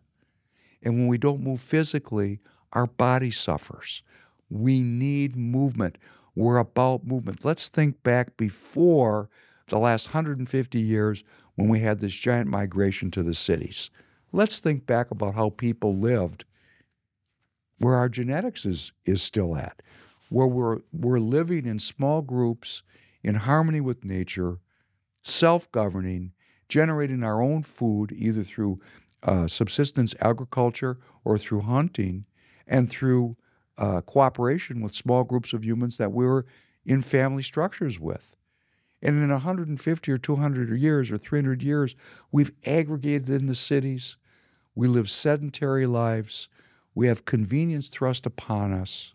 And when we don't move physically, our body suffers. We need movement. We're about movement. Let's think back before the last 150 years when we had this giant migration to the cities. Let's think back about how people lived where our genetics is still at, where we're living in small groups in harmony with nature, self-governing, generating our own food either through subsistence agriculture or through hunting and through cooperation with small groups of humans that we were in family structures with. And in 150 or 200 years or 300 years, we've aggregated in the cities. We live sedentary lives. We have convenience thrust upon us.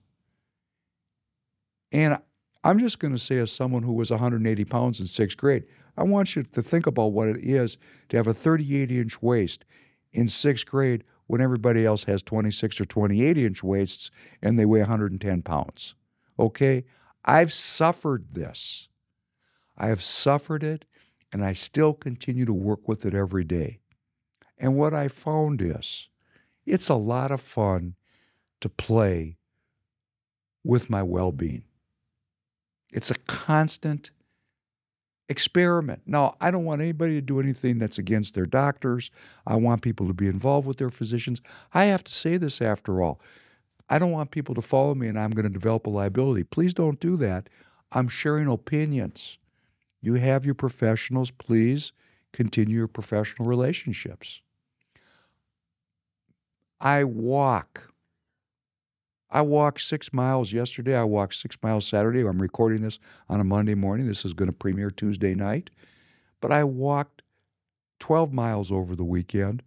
And I'm just going to say, as someone who was 180 pounds in sixth grade, I want you to think about what it is to have a 38-inch waist in sixth grade when everybody else has 26 or 28-inch waists and they weigh 110 pounds. Okay? I've suffered this. I have suffered it, and I still continue to work with it every day. And what I found is it's a lot of fun to play with my well-being. It's a constant experiment. Now, I don't want anybody to do anything that's against their doctors. I want people to be involved with their physicians. I have to say this after all. I don't want people to follow me and I'm going to develop a liability. Please don't do that. I'm sharing opinions. You have your professionals. Please continue your professional relationships. I walked 6 miles yesterday. I walked 6 miles Saturday. I'm recording this on a Monday morning. This is going to premiere Tuesday night. But I walked 12 miles over the weekend.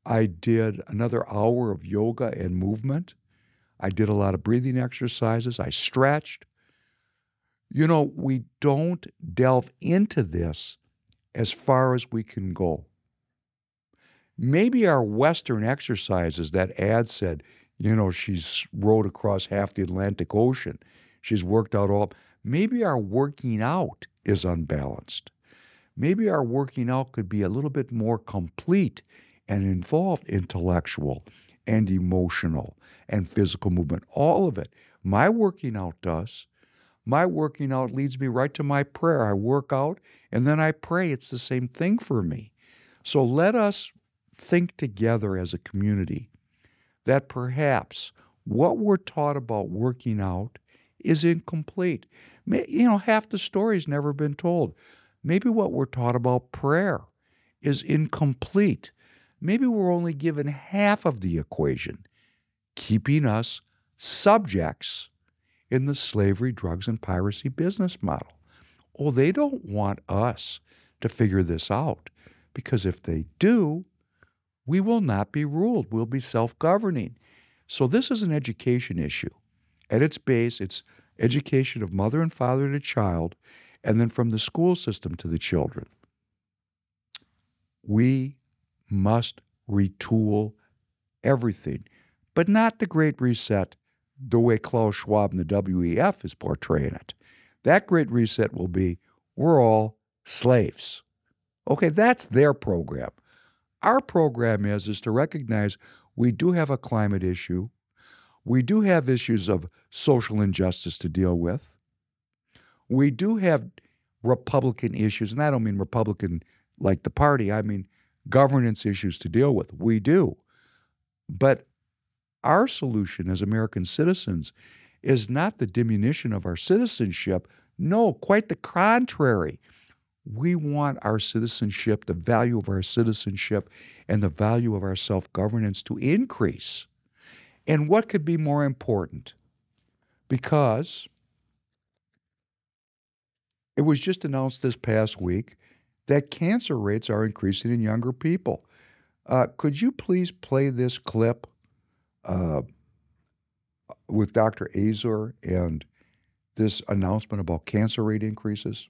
I did another hour of yoga and movement. I did a lot of breathing exercises. I stretched. You know, we don't delve into this as far as we can go. Maybe our Western exercises, that ad said, you know, she's rowed across half the Atlantic Ocean. She's worked out all. Maybe our working out is unbalanced. Maybe our working out could be a little bit more complete and involve intellectual and emotional and physical movement, all of it. My working out does. My working out leads me right to my prayer. I work out and then I pray. It's the same thing for me. So let us think together as a community that perhaps what we're taught about working out is incomplete. You know, half the story's never been told. Maybe what we're taught about prayer is incomplete. Maybe we're only given half of the equation, keeping us subjects in the slavery, drugs, and piracy business model. Oh, they don't want us to figure this out, because if they do, we will not be ruled. We'll be self-governing. So this is an education issue. At its base, it's education of mother and father to child, and then from the school system to the children. We must retool everything, but not the Great Reset the way Klaus Schwab and the WEF is portraying it. That Great Reset will be, we're all slaves. Okay, that's their program. Our program is to recognize we do have a climate issue. We do have issues of social injustice to deal with. We do have Republican issues, and I don't mean Republican like the party. I mean governance issues to deal with. We do. But our solution as American citizens is not the diminution of our citizenship. No, quite the contrary. We want our citizenship, the value of our citizenship, and the value of our self-governance to increase. And what could be more important? Because it was just announced this past week that cancer rates are increasing in younger people. Could you please play this clip with Dr. Azor and this announcement about cancer rate increases?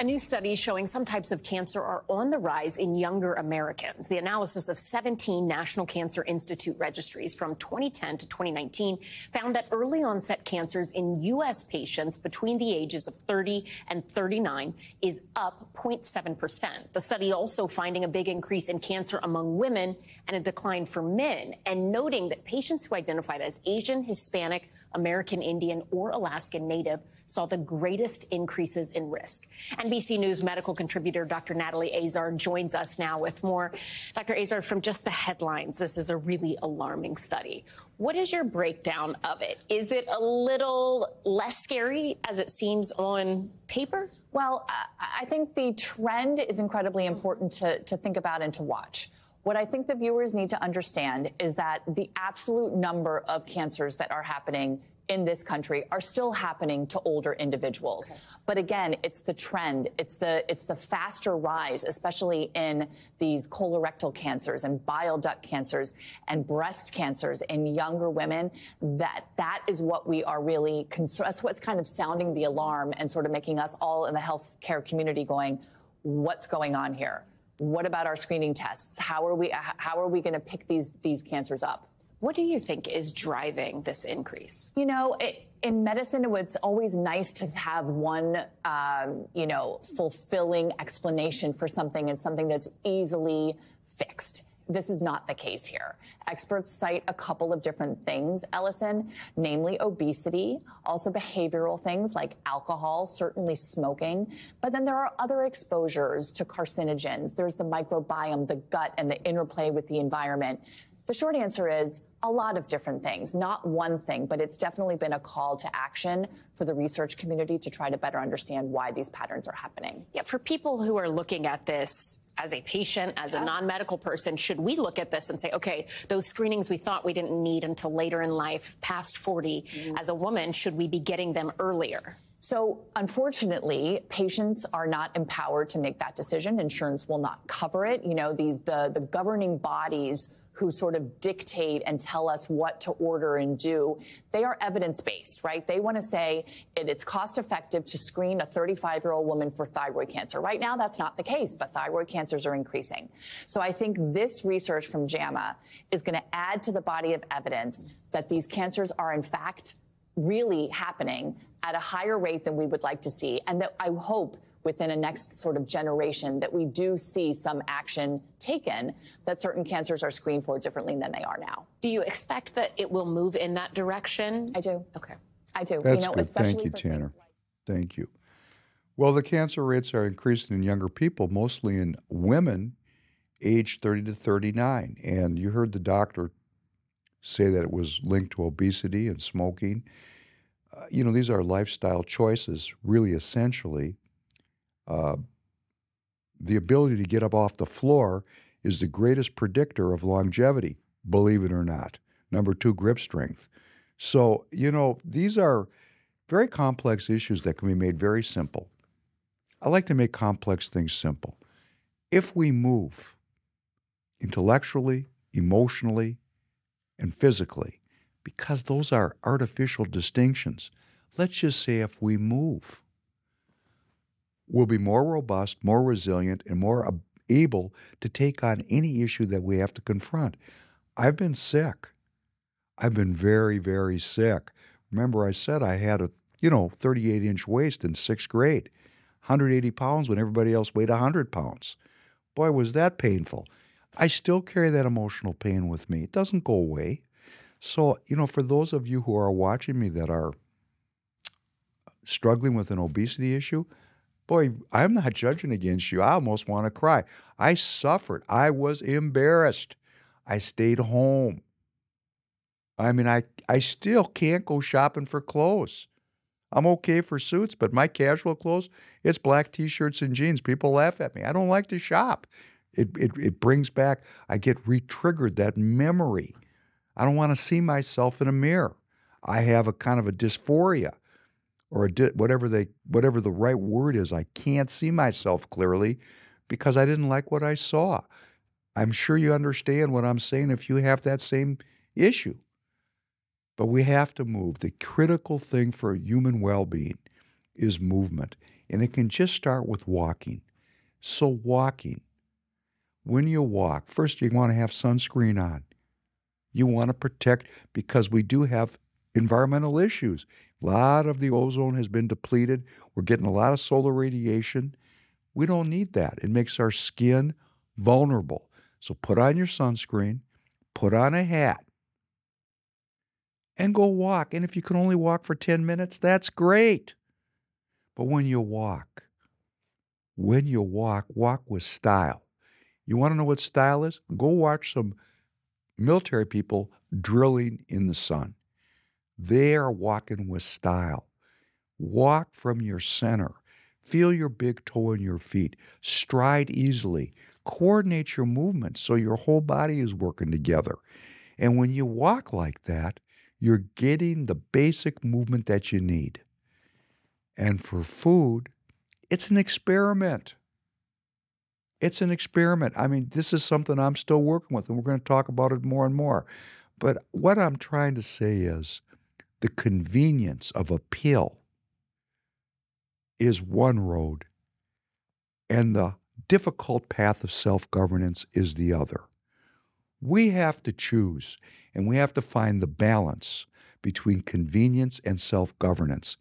A new study showing some types of cancer are on the rise in younger Americans. The analysis of 17 National Cancer Institute registries from 2010 to 2019 found that early onset cancers in U.S. patients between the ages of 30 and 39 is up 0.7%. The study also finding a big increase in cancer among women and a decline for men, and noting that patients who identified as Asian, Hispanic, American Indian, or Alaskan Native saw the greatest increases in risk. NBC News medical contributor Dr. Natalie Azar joins us now with more. Dr. Azar, from just the headlines, this is a really alarming study. What is your breakdown of it? Is it a little less scary as it seems on paper? Well, I think the trend is incredibly important to think about and to watch. What I think the viewers need to understand is that the absolute number of cancers that are happening in this country are still happening to older individuals. Okay. But again, it's the trend. It's the faster rise, especially in these colorectal cancers and bile duct cancers and breast cancers in younger women. That is what we are really concerned. That's what's kind of sounding the alarm and sort of making us all in the healthcare community going, what's going on here? What about our screening tests? How are we going to pick these cancers up? What do you think is driving this increase? You know, in medicine, it's always nice to have one, fulfilling explanation for something and something that's easily fixed. This is not the case here. Experts cite a couple of different things, Ellison, namely obesity, also behavioral things like alcohol, certainly smoking. But then there are other exposures to carcinogens. There's the microbiome, the gut, and the interplay with the environment. The short answer is a lot of different things, not one thing, but it's definitely been a call to action for the research community to try to better understand why these patterns are happening. Yeah, for people who are looking at this as a patient, as a non-medical person, should we look at this and say, okay, those screenings we thought we didn't need until later in life, past 40, as a woman, should we be getting them earlier? So unfortunately, patients are not empowered to make that decision. Insurance will not cover it. You know, the governing bodies who sort of dictate and tell us what to order and do, they are evidence-based, right? They want to say it's cost-effective to screen a 35-year-old woman for thyroid cancer. Right now, that's not the case, but thyroid cancers are increasing. So I think this research from JAMA is going to add to the body of evidence that these cancers are, in fact, really happening at a higher rate than we would like to see, and that I hope within a next sort of generation that we do see some action taken, that certain cancers are screened for differently than they are now. Do you expect that it will move in that direction? I do. Okay. I do. That's good. Thank you, Tanner. Thank you. Well, the cancer rates are increasing in younger people, mostly in women aged 30 to 39. And you heard the doctor say that it was linked to obesity and smoking. These are lifestyle choices, really, essentially. The ability to get up off the floor is the greatest predictor of longevity, believe it or not. Number 2, grip strength. So, these are very complex issues that can be made very simple. I like to make complex things simple. If we move intellectually, emotionally, and physically, because those are artificial distinctions, let's just say if we move, we'll be more robust, more resilient, and more able to take on any issue that we have to confront. I've been sick. I've been very, very sick. Remember, I said I had a 38-inch waist in 6th grade, 180 pounds when everybody else weighed 100 pounds. Boy, was that painful. I still carry that emotional pain with me. It doesn't go away. So, for those of you who are watching me that are struggling with an obesity issue, boy, I'm not judging against you. I almost want to cry. I suffered. I was embarrassed. I stayed home. I mean, I still can't go shopping for clothes. I'm okay for suits, but my casual clothes, it's black T-shirts and jeans. People laugh at me. I don't like to shop. It brings back, I get re-triggered, that memory. I don't want to see myself in a mirror. I have a kind of a dysphoria, or whatever the right word is. I can't see myself clearly because I didn't like what I saw. I'm sure you understand what I'm saying if you have that same issue. But we have to move. The critical thing for human well-being is movement, and it can just start with walking. So walking, when you walk, first you want to have sunscreen on. You want to protect, because we do have environmental issues. A lot of the ozone has been depleted. We're getting a lot of solar radiation. We don't need that. It makes our skin vulnerable. So put on your sunscreen, put on a hat, and go walk. And if you can only walk for 10 minutes, that's great. But when you walk, walk with style. You want to know what style is? Go watch some military people drilling in the sun. They are walking with style. Walk from your center. Feel your big toe in your feet. Stride easily. Coordinate your movements so your whole body is working together. And when you walk like that, you're getting the basic movement that you need. And for food, it's an experiment. It's an experiment. I mean, this is something I'm still working with, and we're going to talk about it more and more. But what I'm trying to say is the convenience of a pill is one road, and the difficult path of self-governance is the other. We have to choose, and we have to find the balance between convenience and self-governance.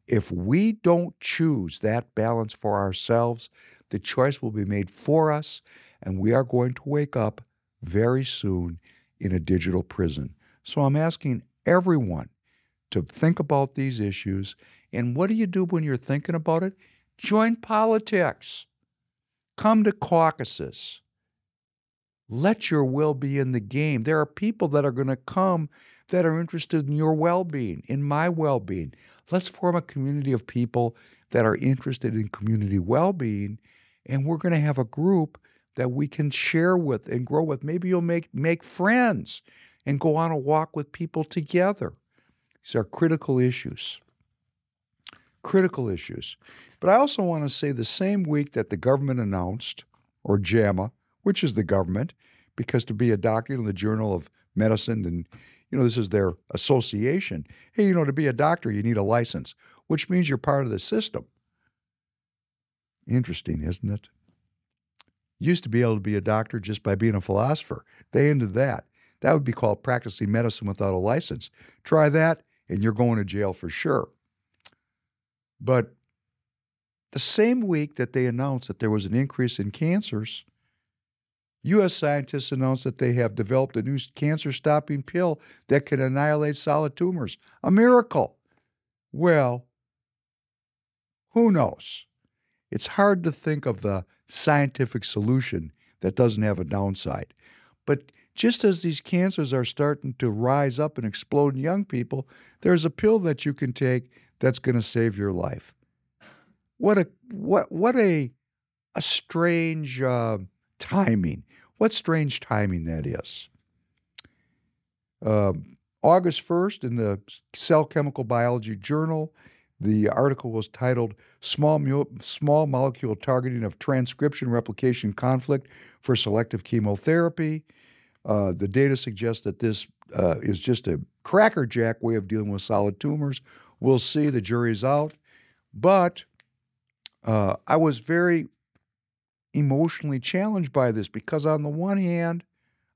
If we don't choose that balance for ourselves, the choice will be made for us, and we are going to wake up very soon in a digital prison. So I'm asking everyone to think about these issues. And what do you do when you're thinking about it? Join politics. Come to caucuses. Let your will be in the game. There are people that are going to come that are interested in your well-being, in my well-being. Let's form a community of people that are interested in community well-being, and we're going to have a group that we can share with and grow with. Maybe you'll make friends and go on a walk with people together. These are critical issues. Critical issues. But I also want to say the same week that the government announced, or JAMA, which is the government, because to be a doctor, the Journal of Medicine, and this is their association. Hey, to be a doctor, you need a license, which means you're part of the system. Interesting, isn't it? Used to be able to be a doctor just by being a philosopher. They ended that. That would be called practicing medicine without a license. Try that, and you're going to jail for sure. But the same week that they announced that there was an increase in cancers, U.S. scientists announced that they have developed a new cancer-stopping pill that can annihilate solid tumors. A miracle. Well, who knows? It's hard to think of the scientific solution that doesn't have a downside. But just as these cancers are starting to rise up and explode in young people, there's a pill that you can take that's going to save your life. What a strange timing. What strange timing that is. August 1st in the Cell Chemical Biology Journal, the article was titled Small Molecule Targeting of Transcription Replication Conflict for Selective Chemotherapy. The data suggests that this is just a crackerjack way of dealing with solid tumors. We'll see. The jury's out. But I was very emotionally challenged by this because on the one hand,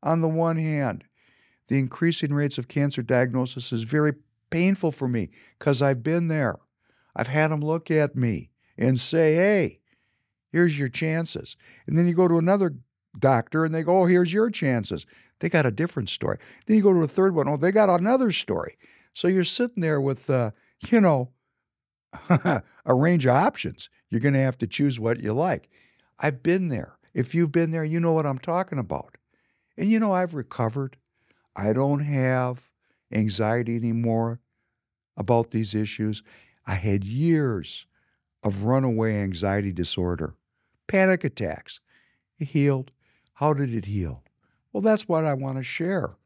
the increasing rates of cancer diagnosis is very painful for me because I've been there. I've had them look at me and say, hey, here's your chances. And then you go to another doctor and they go, oh, here's your chances. They got a different story. Then you go to a third one, oh, they got another story. So you're sitting there with, a range of options. You're going to have to choose what you like. I've been there. If you've been there, you know what I'm talking about. And I've recovered. I don't have anxiety anymore about these issues. I had years of runaway anxiety disorder, panic attacks. It healed. How did it heal? Well, that's what I want to share.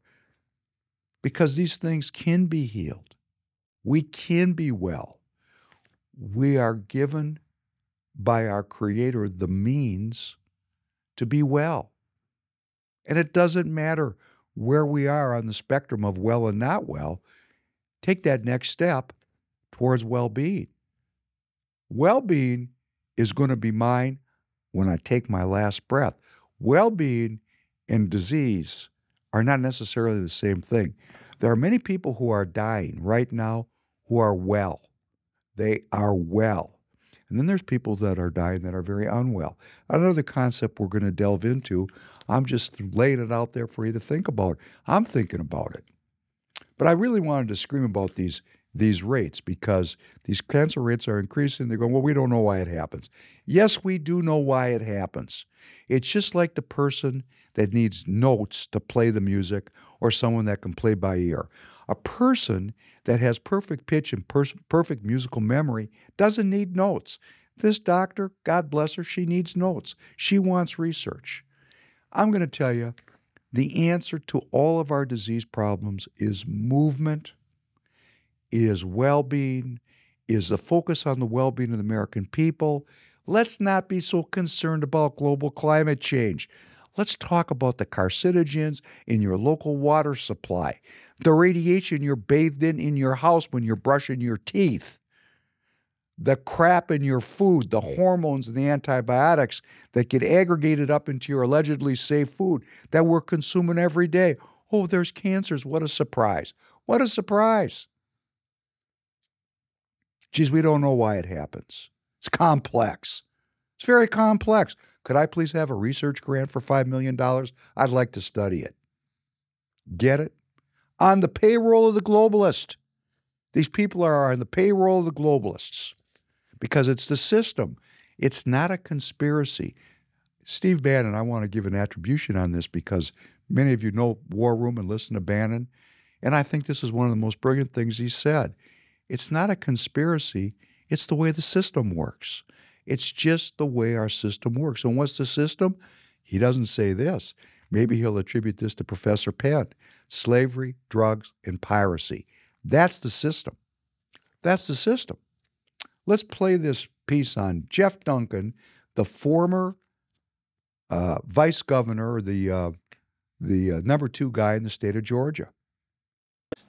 Because these things can be healed. We can be well. We are given by our Creator the means to be well. And it doesn't matter where we are on the spectrum of well and not well. Take that next step towards well-being. Well-being is going to be mine when I take my last breath. Well-being and disease are not necessarily the same thing. There are many people who are dying right now who are well. They are well. And then there's people that are dying that are very unwell. Another concept we're going to delve into, I'm just laying it out there for you to think about. I'm thinking about it. But I really wanted to scream about these rates because these cancer rates are increasing. They're going, well, we don't know why it happens. Yes, we do know why it happens. It's just like the person that needs notes to play the music or someone that can play by ear. A person that has perfect pitch and perfect musical memory doesn't need notes. This doctor, God bless her, she needs notes. She wants research. I'm going to tell you, the answer to all of our disease problems is movement, is well-being, is the focus on the well-being of the American people. Let's not be so concerned about global climate change. Let's talk about the carcinogens in your local water supply, the radiation you're bathed in your house when you're brushing your teeth, the crap in your food, the hormones and the antibiotics that get aggregated up into your allegedly safe food that we're consuming every day. Oh, there's cancers. What a surprise. What a surprise. Geez, we don't know why it happens. It's complex. It's very complex. Could I please have a research grant for $5 million? I'd like to study it. Get it? On the payroll of the globalist. These people are on the payroll of the globalists because it's the system. It's not a conspiracy. Steve Bannon, I want to give an attribution on this because many of you know War Room and listen to Bannon, and I think this is one of the most brilliant things he said. It's not a conspiracy. It's the way the system works. It's just the way our system works. And what's the system? He doesn't say this. Maybe he'll attribute this to Professor Penn. Slavery, drugs, and piracy. That's the system. That's the system. Let's play this piece on Jeff Duncan, the former vice governor, the number 2 guy in the state of Georgia.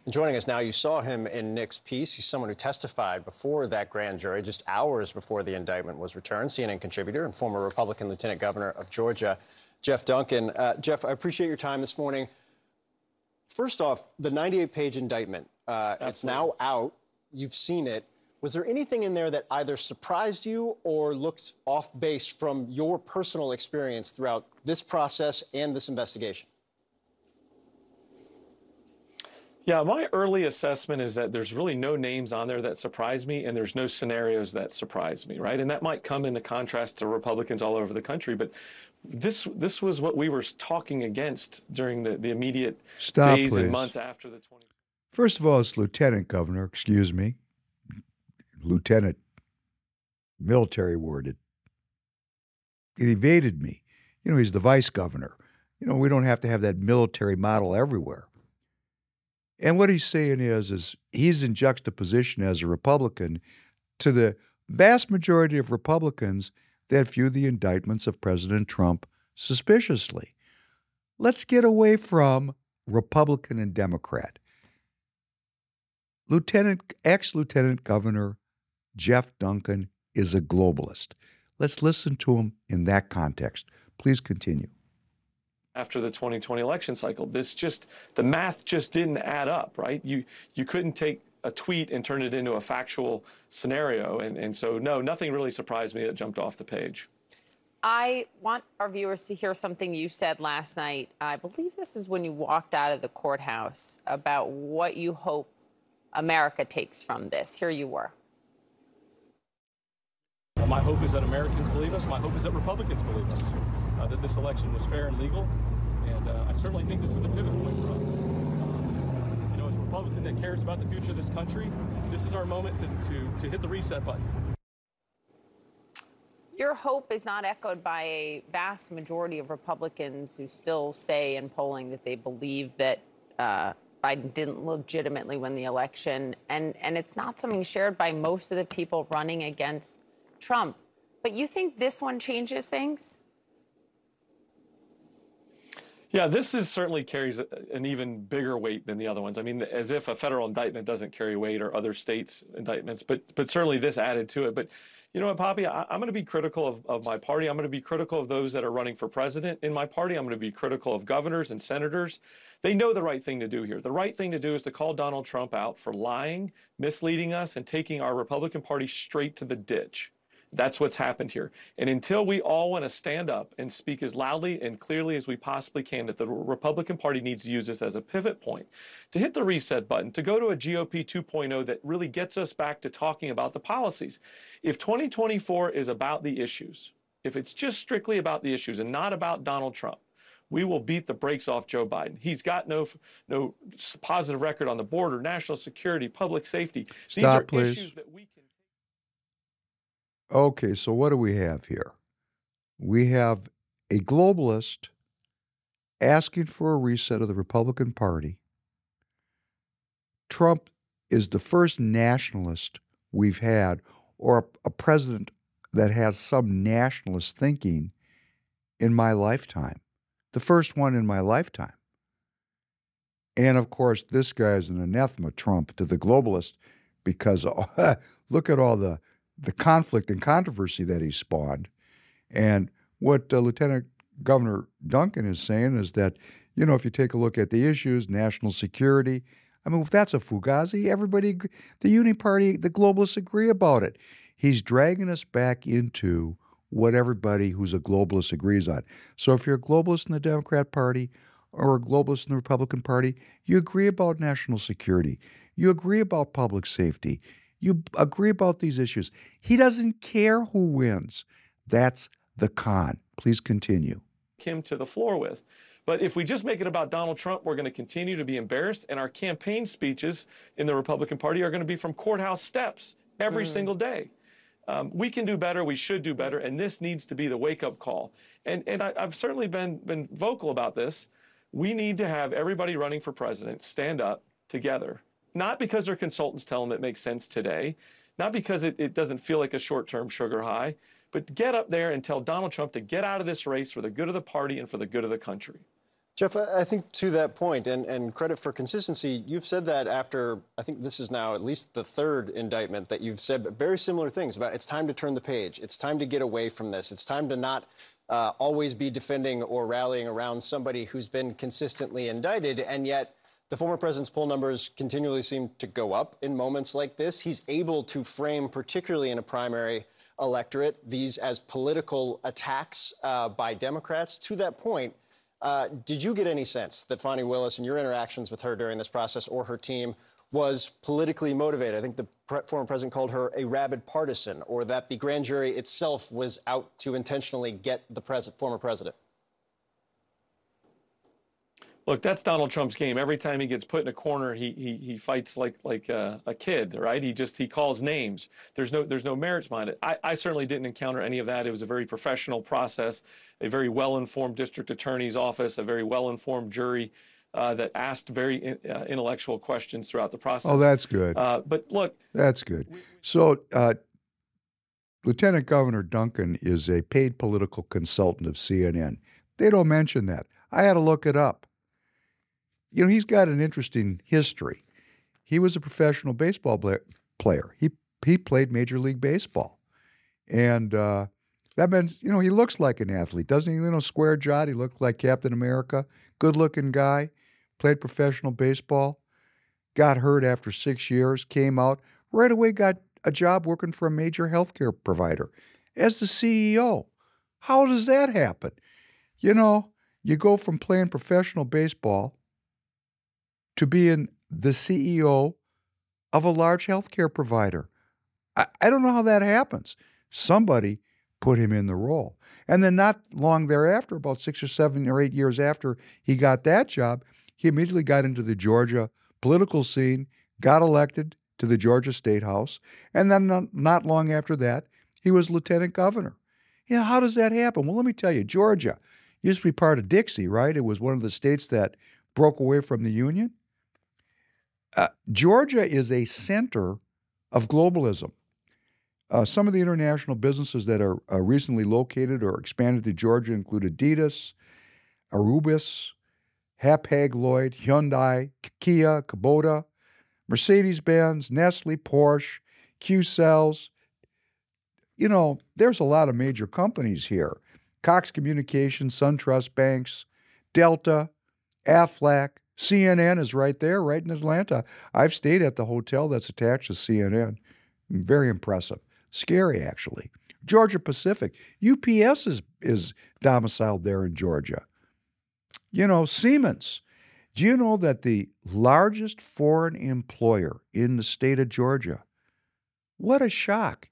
Joining us now, you saw him in Nick's piece. He's someone who testified before that grand jury, just hours before the indictment was returned. CNN contributor and former Republican lieutenant governor of Georgia, Jeff Duncan. Jeff, I appreciate your time this morning. First off, the 98-page indictment, it's now out. You've seen it. Was there anything in there that either surprised you or looked off base from your personal experience throughout this process and this investigation? Yeah, my early assessment is that there's really no names on there that surprise me, and there's no scenarios that surprise me, right? And that might come into contrast to Republicans all over the country, but this was what we were talking against during the immediate days please. And months after the 20. First of all, it's lieutenant governor, excuse me. Lieutenant, military worded. It evaded me. You know, he's the vice governor. You know, we don't have to have that military model everywhere. And what he's saying is he's in juxtaposition as a Republican to the vast majority of Republicans that view the indictments of President Trump suspiciously. Let's get away from Republican and Democrat. Ex-Lieutenant Governor Jeff Duncan is a globalist. Let's listen to him in that context. Please continue. After the 2020 election cycle, the math just didn't add up, right? You couldn't take a tweet and turn it into a factual scenario. And so, no, nothing really surprised me that jumped off the page. I want our viewers to hear something you said last night. I believe this is when you walked out of the courthouse about what you hope America takes from this. Here you were. Well, my hope is that Americans believe us. My hope is that Republicans believe us, that this election was fair and legal. And I certainly think this is a pivot point for us. You know, as a Republican that cares about the future of this country, this is our moment to hit the reset button. Your hope is not echoed by a vast majority of Republicans who still say in polling that they believe that Biden didn't legitimately win the election. And it's not something shared by most of the people running against Trump. But you think this one changes things? Yeah, certainly carries an even bigger weight than the other ones. I mean, as if a federal indictment doesn't carry weight or other states' indictments, but certainly this added to it. But you know what, Poppy, I'm going to be critical of my party. I'm going to be critical of those that are running for president in my party. I'm going to be critical of governors and senators. They know the right thing to do here. The right thing to do is to call Donald Trump out for lying, misleading us, and taking our Republican Party straight to the ditch. That's what's happened here. And until we all want to stand up and speak as loudly and clearly as we possibly can that the Republican Party needs to use this as a pivot point, to hit the reset button, to go to a GOP 2.0 that really gets us back to talking about the policies. If 2024 is about the issues, if it's just strictly about the issues and not about Donald Trump, we will beat the brakes off Joe Biden. He's got no positive record on the border, national security, public safety. These are issues that we can. Okay, so what do we have here? We have a globalist asking for a reset of the Republican Party. Trump is the first nationalist we've had, or a president that has some nationalist thinking in my lifetime. The first one in my lifetime. And of course, this guy is an anathema, Trump, to the globalist, because look at all the conflict and controversy that he spawned. And what Lieutenant Governor Duncan is saying is that, you know, if you take a look at the issues, national security, I mean, if that's a fugazi, everybody, the Union Party, the globalists agree about it. He's dragging us back into what everybody who's a globalist agrees on. So if you're a globalist in the Democrat Party or a globalist in the Republican Party, you agree about national security. You agree about public safety. You agree about these issues. He doesn't care who wins. That's the con. Please continue. Him to the floor with. But if we just make it about Donald Trump, we're going to continue to be embarrassed, and our campaign speeches in the Republican Party are going to be from courthouse steps every single day. We can do better. We should do better, and this needs to be the wake-up call. And I've certainly been vocal about this. We need to have everybody running for president stand up together. Not because their consultants tell them it makes sense today, not because it doesn't feel like a short-term sugar high, but get up there and tell Donald Trump to get out of this race for the good of the party and for the good of the country. Jeff, I think to that point, and credit for consistency, you've said that after, I think this is now at least the third indictment, that you've said very similar things about it's time to turn the page. It's time to get away from this. It's time to not always be defending or rallying around somebody who's been consistently indicted, and yet the former president's poll numbers continually seem to go up in moments like this. He's able to frame, particularly in a primary electorate, these as political attacks by Democrats. To that point, did you get any sense that Fani Willis, in your interactions with her during this process, or her team, was politically motivated? I think the former president called her a rabid partisan, or that the grand jury itself was out to intentionally get the former president. Look, that's Donald Trump's game. Every time he gets put in a corner, he fights like a kid, right? He calls names. There's no merits behind it. I certainly didn't encounter any of that. It was a very professional process, a very well-informed district attorney's office, a very well-informed jury that asked very intellectual questions throughout the process. Oh, that's good. But look, that's good. So, Lieutenant Governor Duncan is a paid political consultant of CNN. They don't mention that. I had to look it up. You know, he's got an interesting history. He was a professional baseball player. He played Major League Baseball. And that meant, you know, he looks like an athlete, doesn't he? You know, square-jawed. He looked like Captain America. Good-looking guy. Played professional baseball. Got hurt after 6 years. Came out. Right away got a job working for a major healthcare provider as the CEO. How does that happen? You know, you go from playing professional baseball to being the CEO of a large healthcare provider. I don't know how that happens. Somebody put him in the role. And then not long thereafter, about 6 or 7 or 8 years after he got that job, he immediately got into the Georgia political scene, got elected to the Georgia State House, and then not long after that, he was lieutenant governor. You know, how does that happen? Well, let me tell you, Georgia used to be part of Dixie, right? It was one of the states that broke away from the Union. Georgia is a center of globalism. Some of the international businesses that are recently located or expanded to Georgia include Adidas, Arubis, Hapag-Lloyd, Hyundai, Kia, Kubota, Mercedes-Benz, Nestle, Porsche, Q-Cells. You know, there's a lot of major companies here. Cox Communications, SunTrust Banks, Delta, Aflac, CNN is right there, right in Atlanta. I've stayed at the hotel that's attached to CNN. Very impressive. Scary, actually. Georgia Pacific. UPS is domiciled there in Georgia. You know, Siemens. Do you know that the largest foreign employer in the state of Georgia, what a shock,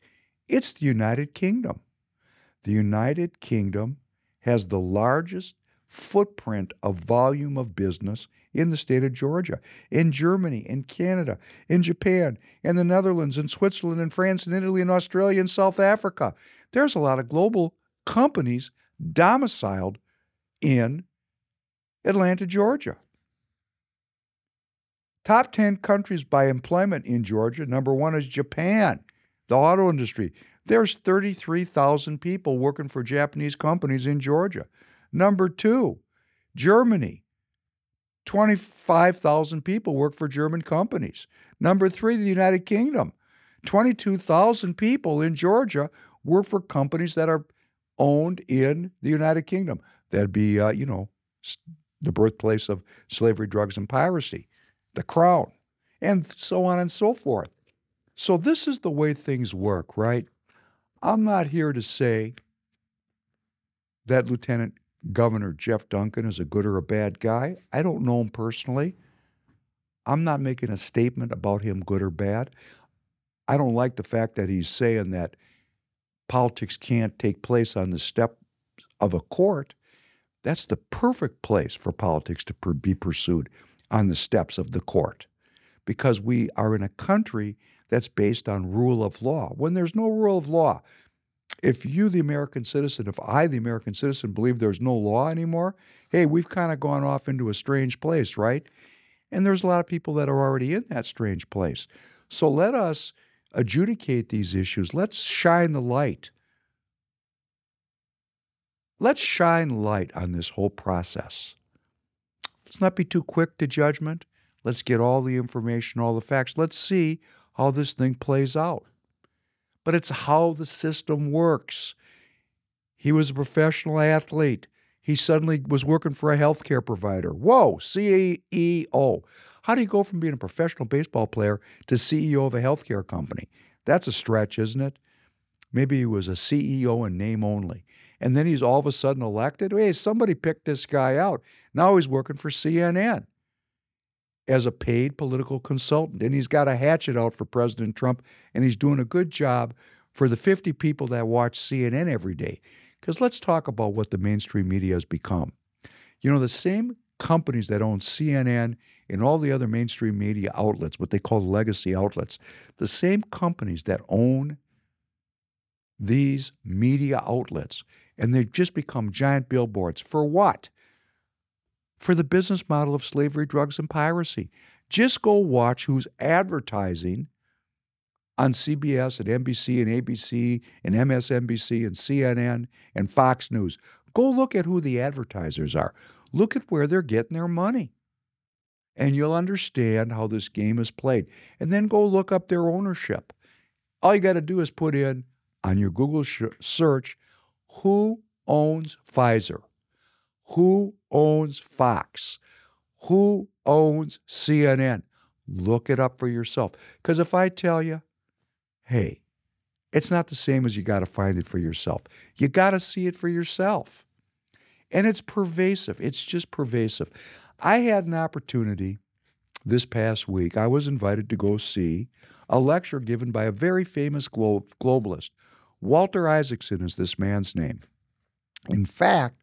it's the United Kingdom. The United Kingdom has the largest footprint of volume of business in the state of Georgia, in Germany, in Canada, in Japan, in the Netherlands, in Switzerland, in France, in Italy, in Australia, in South Africa. There's a lot of global companies domiciled in Atlanta, Georgia. Top 10 countries by employment in Georgia. Number 1 is Japan, the auto industry. There's 33,000 people working for Japanese companies in Georgia. Number 2, Germany. 25,000 people work for German companies. Number 3, the United Kingdom. 22,000 people in Georgia work for companies that are owned in the United Kingdom. That'd be, the birthplace of slavery, drugs, and piracy, the Crown, and so on and so forth. So this is the way things work, right? I'm not here to say that Lieutenant Governor Jeff Duncan is a good or a bad guy. I don't know him personally. I'm not making a statement about him good or bad. I don't like the fact that he's saying that politics can't take place on the step of a court. That's the perfect place for politics to be pursued, on the steps of the court, because we are in a country that's based on rule of law. When there's no rule of law, if you, the American citizen, if I, the American citizen, believe there's no law anymore, hey, we've kind of gone off into a strange place, right? And there's a lot of people that are already in that strange place. So let us adjudicate these issues. Let's shine the light. Let's shine light on this whole process. Let's not be too quick to judgment. Let's get all the information, all the facts. Let's see how this thing plays out. But it's how the system works. He was a professional athlete. He suddenly was working for a healthcare provider. Whoa, CEO. How do you go from being a professional baseball player to CEO of a healthcare company? That's a stretch, isn't it? Maybe he was a CEO in name only. And then he's all of a sudden elected. Hey, somebody picked this guy out. Now he's working for CNN as a paid political consultant. And he's got a hatchet out for President Trump, and he's doing a good job for the 50 people that watch CNN every day. Because let's talk about what the mainstream media has become. You know, the same companies that own CNN and all the other mainstream media outlets, what they call legacy outlets, the same companies that own these media outlets, and they've just become giant billboards. For what? For the business model of slavery, drugs, and piracy. Just go watch who's advertising on CBS and NBC and ABC and MSNBC and CNN and Fox News. Go look at who the advertisers are. Look at where they're getting their money. And you'll understand how this game is played. And then go look up their ownership. All you got to do is put in on your Google search, who owns Pfizer? Who owns Fox? Who owns CNN? Look it up for yourself. Because if I tell you, hey, it's not the same as you got to find it for yourself. You got to see it for yourself. And it's pervasive. It's just pervasive. I had an opportunity this past week. I was invited to go see a lecture given by a very famous globalist. Walter Isaacson is this man's name. In fact,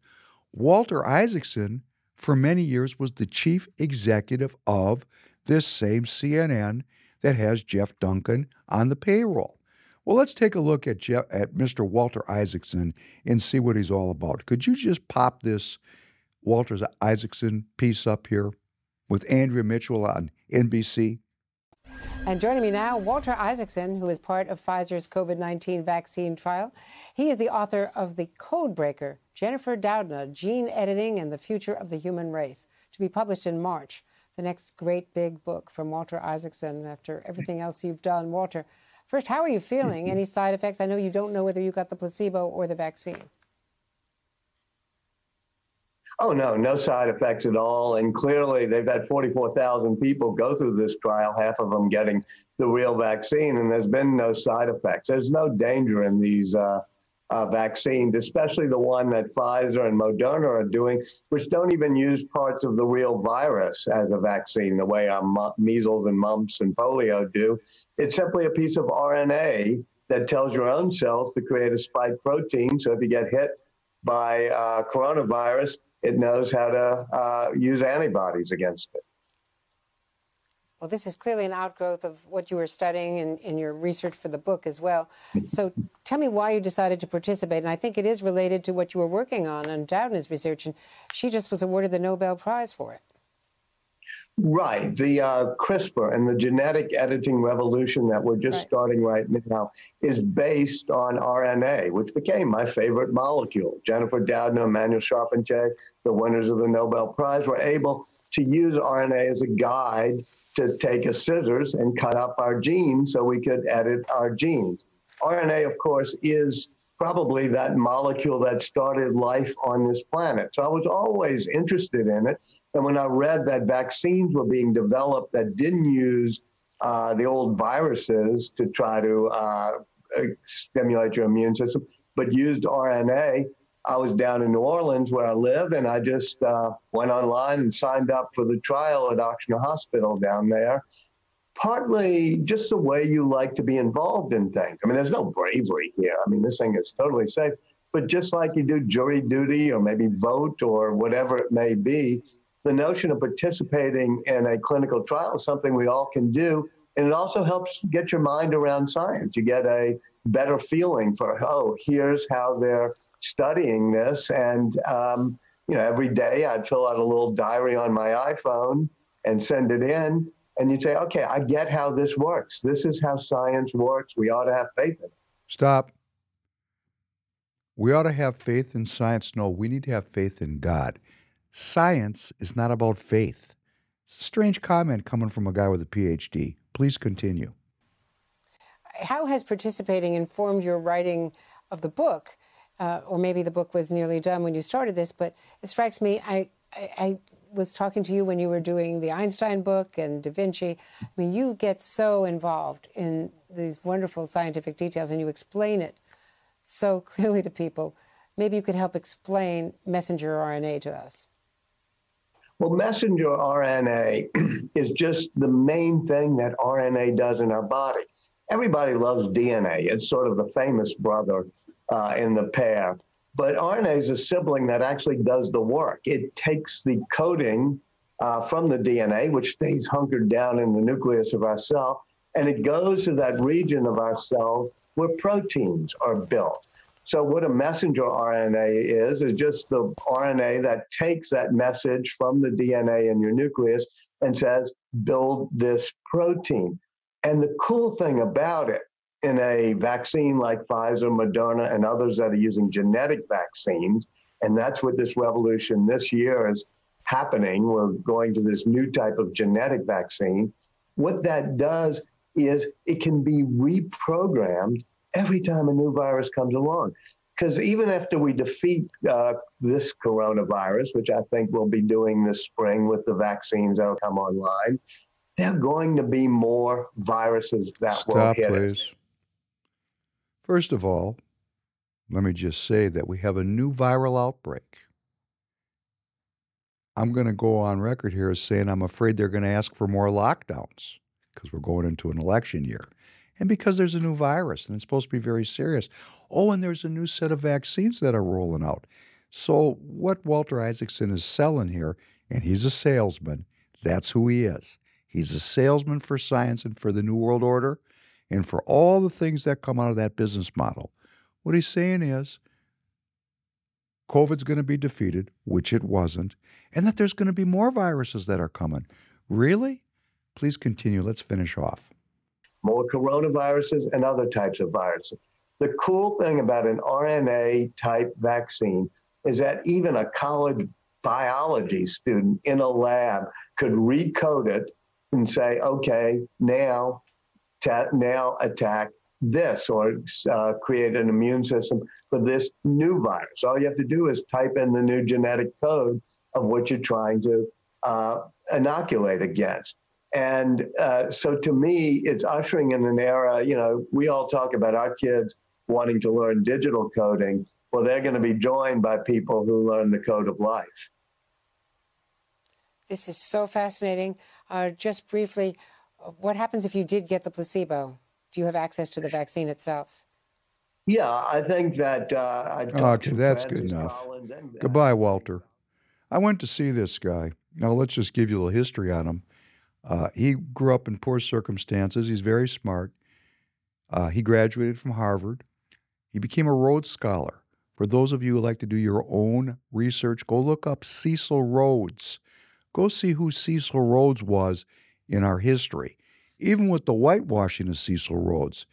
Walter Isaacson, for many years, was the chief executive of this same CNN that has Jeff Duncan on the payroll. Well, let's take a look at Mr. Walter Isaacson and see what he's all about. Could you just pop this Walter Isaacson piece up here with Andrea Mitchell on NBC? And joining me now, Walter Isaacson, who is part of Pfizer's COVID-19 vaccine trial. He is the author of The Codebreaker, Jennifer Doudna, Gene Editing and the Future of the Human Race. to be published in March. The next great big book from Walter Isaacson after everything else you've done. Walter, first, how are you feeling? Any side effects? I know you don't know whether you got the placebo or the vaccine. Oh, no, no side effects at all. And clearly, they've had 44,000 people go through this trial, half of them getting the real vaccine, and there's been no side effects. There's no danger in these vaccines, especially the one that Pfizer and Moderna are doing, which don't even use parts of the real virus as a vaccine, the way our measles and mumps and polio do. It's simply a piece of RNA that tells your own cells to create a spike protein. So if you get hit by coronavirus, it knows how to use antibodies against it. Well, this is clearly an outgrowth of what you were studying in your research for the book as well. So tell me why you decided to participate. And I think it is related to what you were working on Doudna's research. And she just was awarded the Nobel Prize for it. Right. The CRISPR and the genetic editing revolution that we're just starting right now is based on RNA, which became my favorite molecule. Jennifer Doudna, Emmanuel Charpentier, the winners of the Nobel Prize, were able to use RNA as a guide to take a scissors and cut up our genes so we could edit our genes. RNA, of course, is probably that molecule that started life on this planet. So I was always interested in it. And when I read that vaccines were being developed that didn't use the old viruses to try to stimulate your immune system, but used RNA, I was down in New Orleans where I live, and I just went online and signed up for the trial at Ochsner Hospital down there. Partly just the way you like to be involved in things. I mean, there's no bravery here. I mean, this thing is totally safe. But just like you do jury duty or maybe vote or whatever it may be, the notion of participating in a clinical trial is something we all can do. And it also helps get your mind around science. You get a better feeling for, oh, here's how they're studying this. And, you know, every day I'd fill out a little diary on my iPhone and send it in. And you'd say, okay, I get how this works. This is how science works. We ought to have faith in it. Stop. We ought to have faith in science. No, we need to have faith in God. Science is not about faith. It's a strange comment coming from a guy with a PhD. Please continue. How has participating informed your writing of the book? Or maybe the book was nearly done when you started this, but it strikes me, I was talking to you when you were doing the Einstein book and Da Vinci. I mean, you get so involved in these wonderful scientific details and you explain it so clearly to people. Maybe you could help explain messenger RNA to us. Well, messenger RNA is just the main thing that RNA does in our body. Everybody loves DNA. It's sort of the famous brother in the pair. But RNA is a sibling that actually does the work. It takes the coding from the DNA, which stays hunkered down in the nucleus of our cell, and it goes to that region of our cell where proteins are built. So what a messenger RNA is just the RNA that takes that message from the DNA in your nucleus and says, build this protein. And the cool thing about it, in a vaccine like Pfizer, Moderna, and others that are using genetic vaccines, and that's what this revolution this year is happening. We're going to this new type of genetic vaccine. What that does is it can be reprogrammed every time a new virus comes along. Because even after we defeat this coronavirus, which I think we'll be doing this spring with the vaccines that will come online, there are going to be more viruses that will hit us. First of all, let me just say that we have a new viral outbreak. I'm going to go on record here as saying I'm afraid they're going to ask for more lockdowns because we're going into an election year. And because there's a new virus, and it's supposed to be very serious. Oh, and there's a new set of vaccines that are rolling out. So what Walter Isaacson is selling here, and he's a salesman, that's who he is. He's a salesman for science and for the New World Order and for all the things that come out of that business model. What he's saying is COVID's going to be defeated, which it wasn't, and that there's going to be more viruses that are coming. Really? Please continue. Let's finish off. More coronaviruses and other types of viruses. The cool thing about an RNA-type vaccine is that even a college biology student in a lab could recode it and say, okay, now attack this, or create an immune system for this new virus. All you have to do is type in the new genetic code of what you're trying to inoculate against. And so to me, it's ushering in an era, we all talk about our kids wanting to learn digital coding. Well, they're going to be joined by people who learn the code of life. This is so fascinating. Just briefly, what happens if you did get the placebo? Do you have access to the vaccine itself? Yeah, I think that okay, that's good enough. Goodbye, Walter. I went to see this guy. Now, let's just give you a little history on him. He grew up in poor circumstances. He's very smart. He graduated from Harvard. He became a Rhodes Scholar. For those of you who like to do your own research, go look up Cecil Rhodes. Go see who Cecil Rhodes was in our history. Even with the whitewashing of Cecil Rhodes,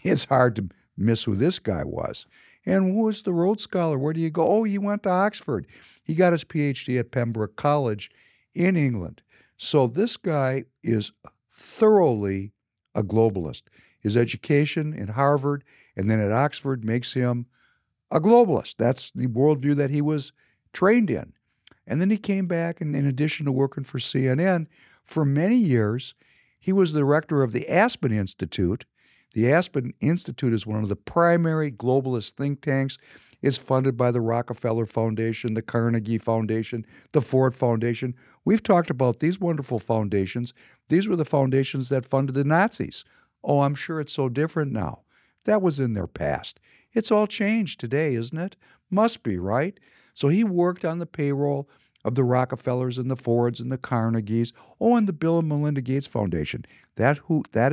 it's hard to miss who this guy was. And who was the Rhodes Scholar? Where do you go? Oh, he went to Oxford. He got his PhD at Pembroke College in England. So this guy is thoroughly a globalist. His education in Harvard and then at Oxford makes him a globalist. That's the worldview that he was trained in. And then he came back, and in addition to working for CNN, for many years, he was the director of the Aspen Institute. The Aspen Institute is one of the primary globalist think tanks. It's funded by the Rockefeller Foundation, the Carnegie Foundation, the Ford Foundation. We've talked about these wonderful foundations. These were the foundations that funded the Nazis. Oh, I'm sure it's so different now. That was in their past. It's all changed today, isn't it? Must be, right? So he worked on the payroll of the Rockefellers and the Fords and the Carnegies, and the Bill and Melinda Gates Foundation. That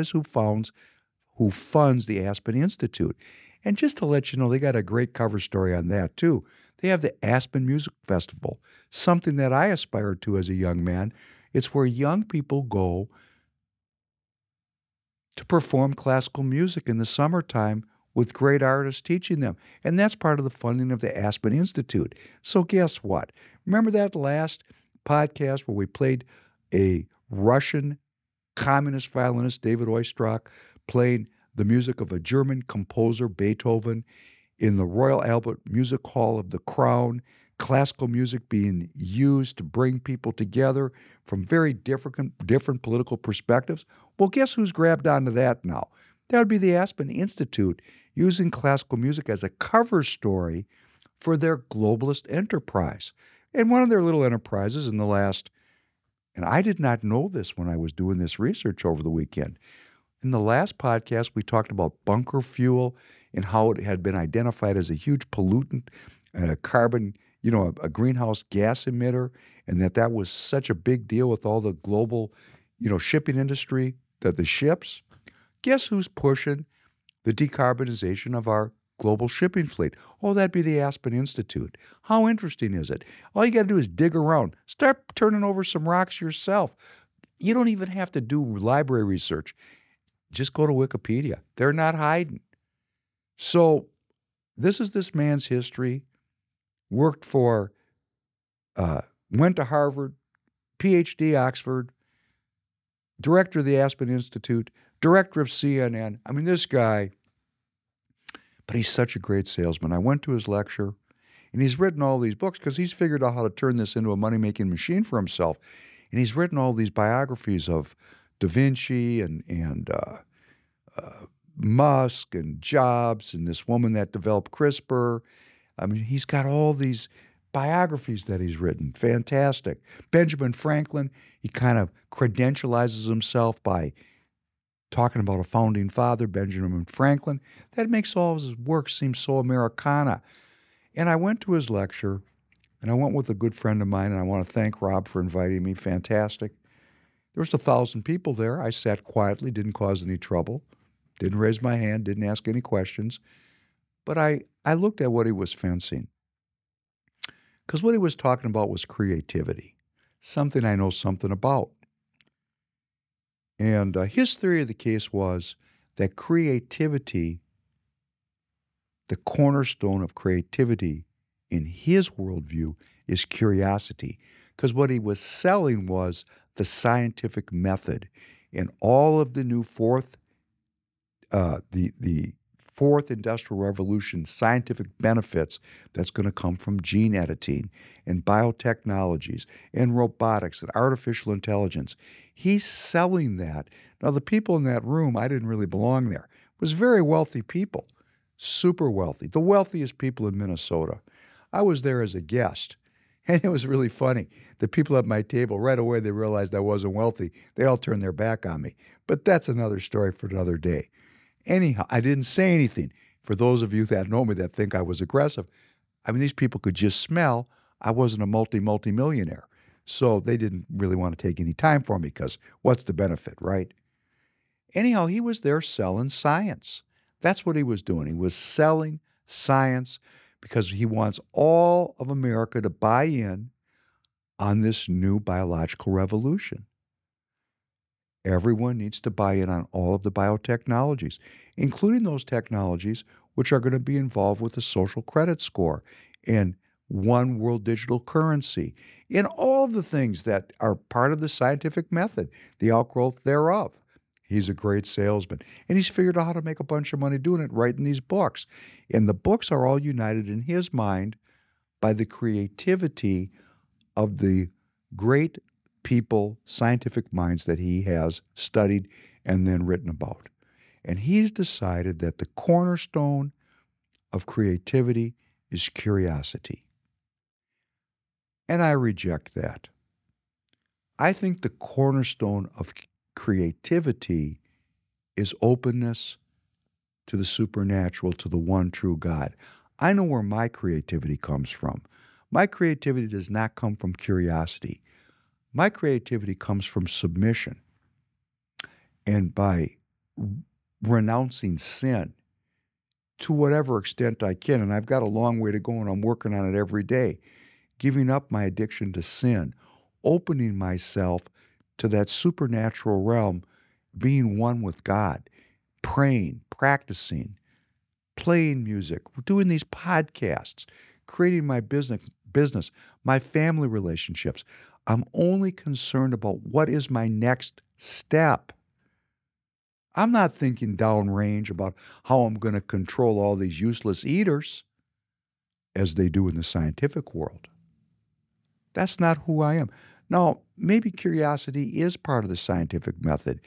is who funds the Aspen Institute. And just to let you know, they got a great cover story on that too. They have the Aspen Music Festival, something that I aspired to as a young man. It's where young people go to perform classical music in the summertime with great artists teaching them. And that's part of the funding of the Aspen Institute. So guess what? Remember that last podcast where we played a Russian communist violinist, David Oistrakh, playing the music of a German composer, Beethoven, in the Royal Albert Music Hall of the Crown, classical music being used to bring people together from very different political perspectives? Well, guess who's grabbed onto that now? That would be the Aspen Institute, using classical music as a cover story for their globalist enterprise. And one of their little enterprises in the last, and I did not know this when I was doing this research over the weekend. In the last podcast, we talked about bunker fuel and how it had been identified as a huge pollutant, a carbon, a greenhouse gas emitter, and that was such a big deal with all the global, shipping industry, that the ships. Guess who's pushing the decarbonization of our global shipping fleet? Oh, that'd be the Aspen Institute. How interesting is it? All you got to do is dig around. Start turning over some rocks yourself. You don't even have to do library research. Just go to Wikipedia. They're not hiding. So this is this man's history. Went to Harvard, PhD, Oxford, director of the Aspen Institute, director of CNN. I mean, this guy, but he's such a great salesman. I went to his lecture, and he's written all these books because he's figured out how to turn this into a money-making machine for himself. And he's written all these biographies of Da Vinci and Musk and Jobs and this woman that developed CRISPR. I mean, he's got all these biographies that he's written. Fantastic. Benjamin Franklin, he kind of credentializes himself by talking about a founding father, Benjamin Franklin. That makes all of his work seem so Americana. And I went to his lecture, and I went with a good friend of mine, and I want to thank Rob for inviting me. Fantastic. There was 1,000 people there. I sat quietly, didn't cause any trouble, didn't raise my hand, didn't ask any questions. But I looked at what he was fencing. Because what he was talking about was creativity, something I know something about. And his theory of the case was that creativity, the cornerstone of creativity, in his worldview is curiosity, because what he was selling was the scientific method and all of the new the fourth industrial revolution scientific benefits that's going to come from gene editing and biotechnologies and robotics and artificial intelligence. He's selling that. Now, the people in that room, I didn't really belong there, was very wealthy people, super wealthy, the wealthiest people in Minnesota. I was there as a guest, and it was really funny. The people at my table, right away, they realized I wasn't wealthy. They all turned their back on me. But that's another story for another day. Anyhow, I didn't say anything. For those of you that know me that think I was aggressive, I mean, these people could just smell I wasn't a multi-millionaire. So they didn't really want to take any time for me because what's the benefit, right? Anyhow, he was there selling science. That's what he was doing. He was selling science because he wants all of America to buy in on this new biological revolution. Everyone needs to buy in on all of the biotechnologies, including those technologies which are going to be involved with the social credit score and one world digital currency, and all of the things that are part of the scientific method, the outgrowth thereof. He's a great salesman, and he's figured out how to make a bunch of money doing it, writing these books. And the books are all united in his mind by the creativity of the great people, scientific minds that he has studied and then written about. And he's decided that the cornerstone of creativity is curiosity. And I reject that. I think the cornerstone of creativity is openness to the supernatural, to the one true God. I know where my creativity comes from. My creativity does not come from curiosity. My creativity comes from submission. And by renouncing sin to whatever extent I can, and I've got a long way to go and I'm working on it every day, giving up my addiction to sin, opening myself to that supernatural realm, being one with God, praying, practicing, playing music, doing these podcasts, creating my business, my family relationships. I'm only concerned about what is my next step. I'm not thinking downrange about how I'm going to control all these useless eaters as they do in the scientific world. That's not who I am. Now, maybe curiosity is part of the scientific method,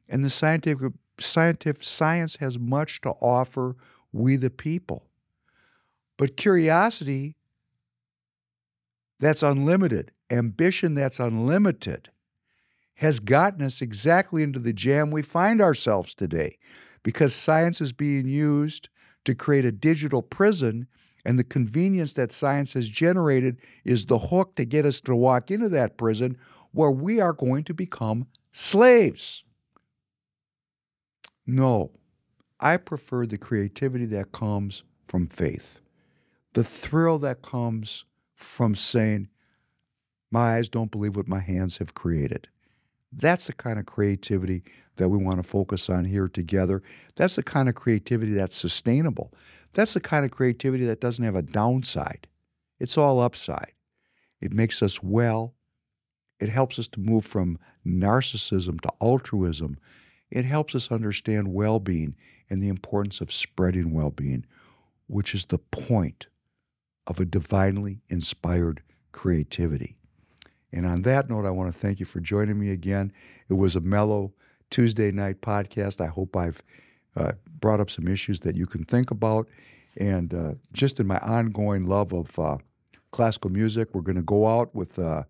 and the science has much to offer we the people. But curiosity that's unlimited, ambition that's unlimited, has gotten us exactly into the jam we find ourselves today, because science is being used to create a digital prison, and the convenience that science has generated is the hook to get us to walk into that prison where we are going to become slaves. No, I prefer the creativity that comes from faith, the thrill that comes from saying, my eyes don't believe what my hands have created. That's the kind of creativity that we want to focus on here together. That's the kind of creativity that's sustainable. That's the kind of creativity that doesn't have a downside. It's all upside. It makes us well. It helps us to move from narcissism to altruism. It helps us understand well-being and the importance of spreading well-being, which is the point of a divinely inspired creativity. And on that note, I want to thank you for joining me again. It was a mellow Tuesday night podcast. I hope I've brought up some issues that you can think about. And just in my ongoing love of classical music, we're going to go out with a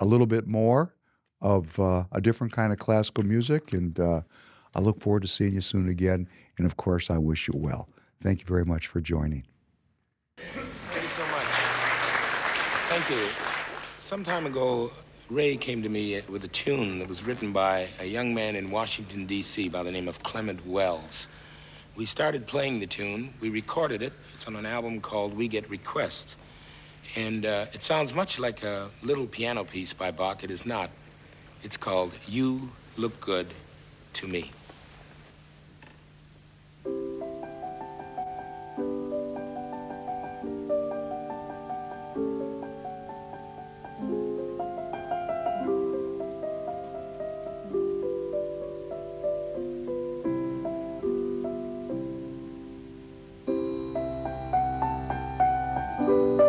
little bit more of a different kind of classical music. And I look forward to seeing you soon again. And of course, I wish you well. Thank you very much for joining. Thank you so much. Thank you. Some time ago, Ray came to me with a tune that was written by a young man in Washington, D.C. by the name of Clement Wells. We started playing the tune. We recorded it. It's on an album called We Get Requests. And it sounds much like a little piano piece by Bach. It is not. It's called You Look Good to Me. you.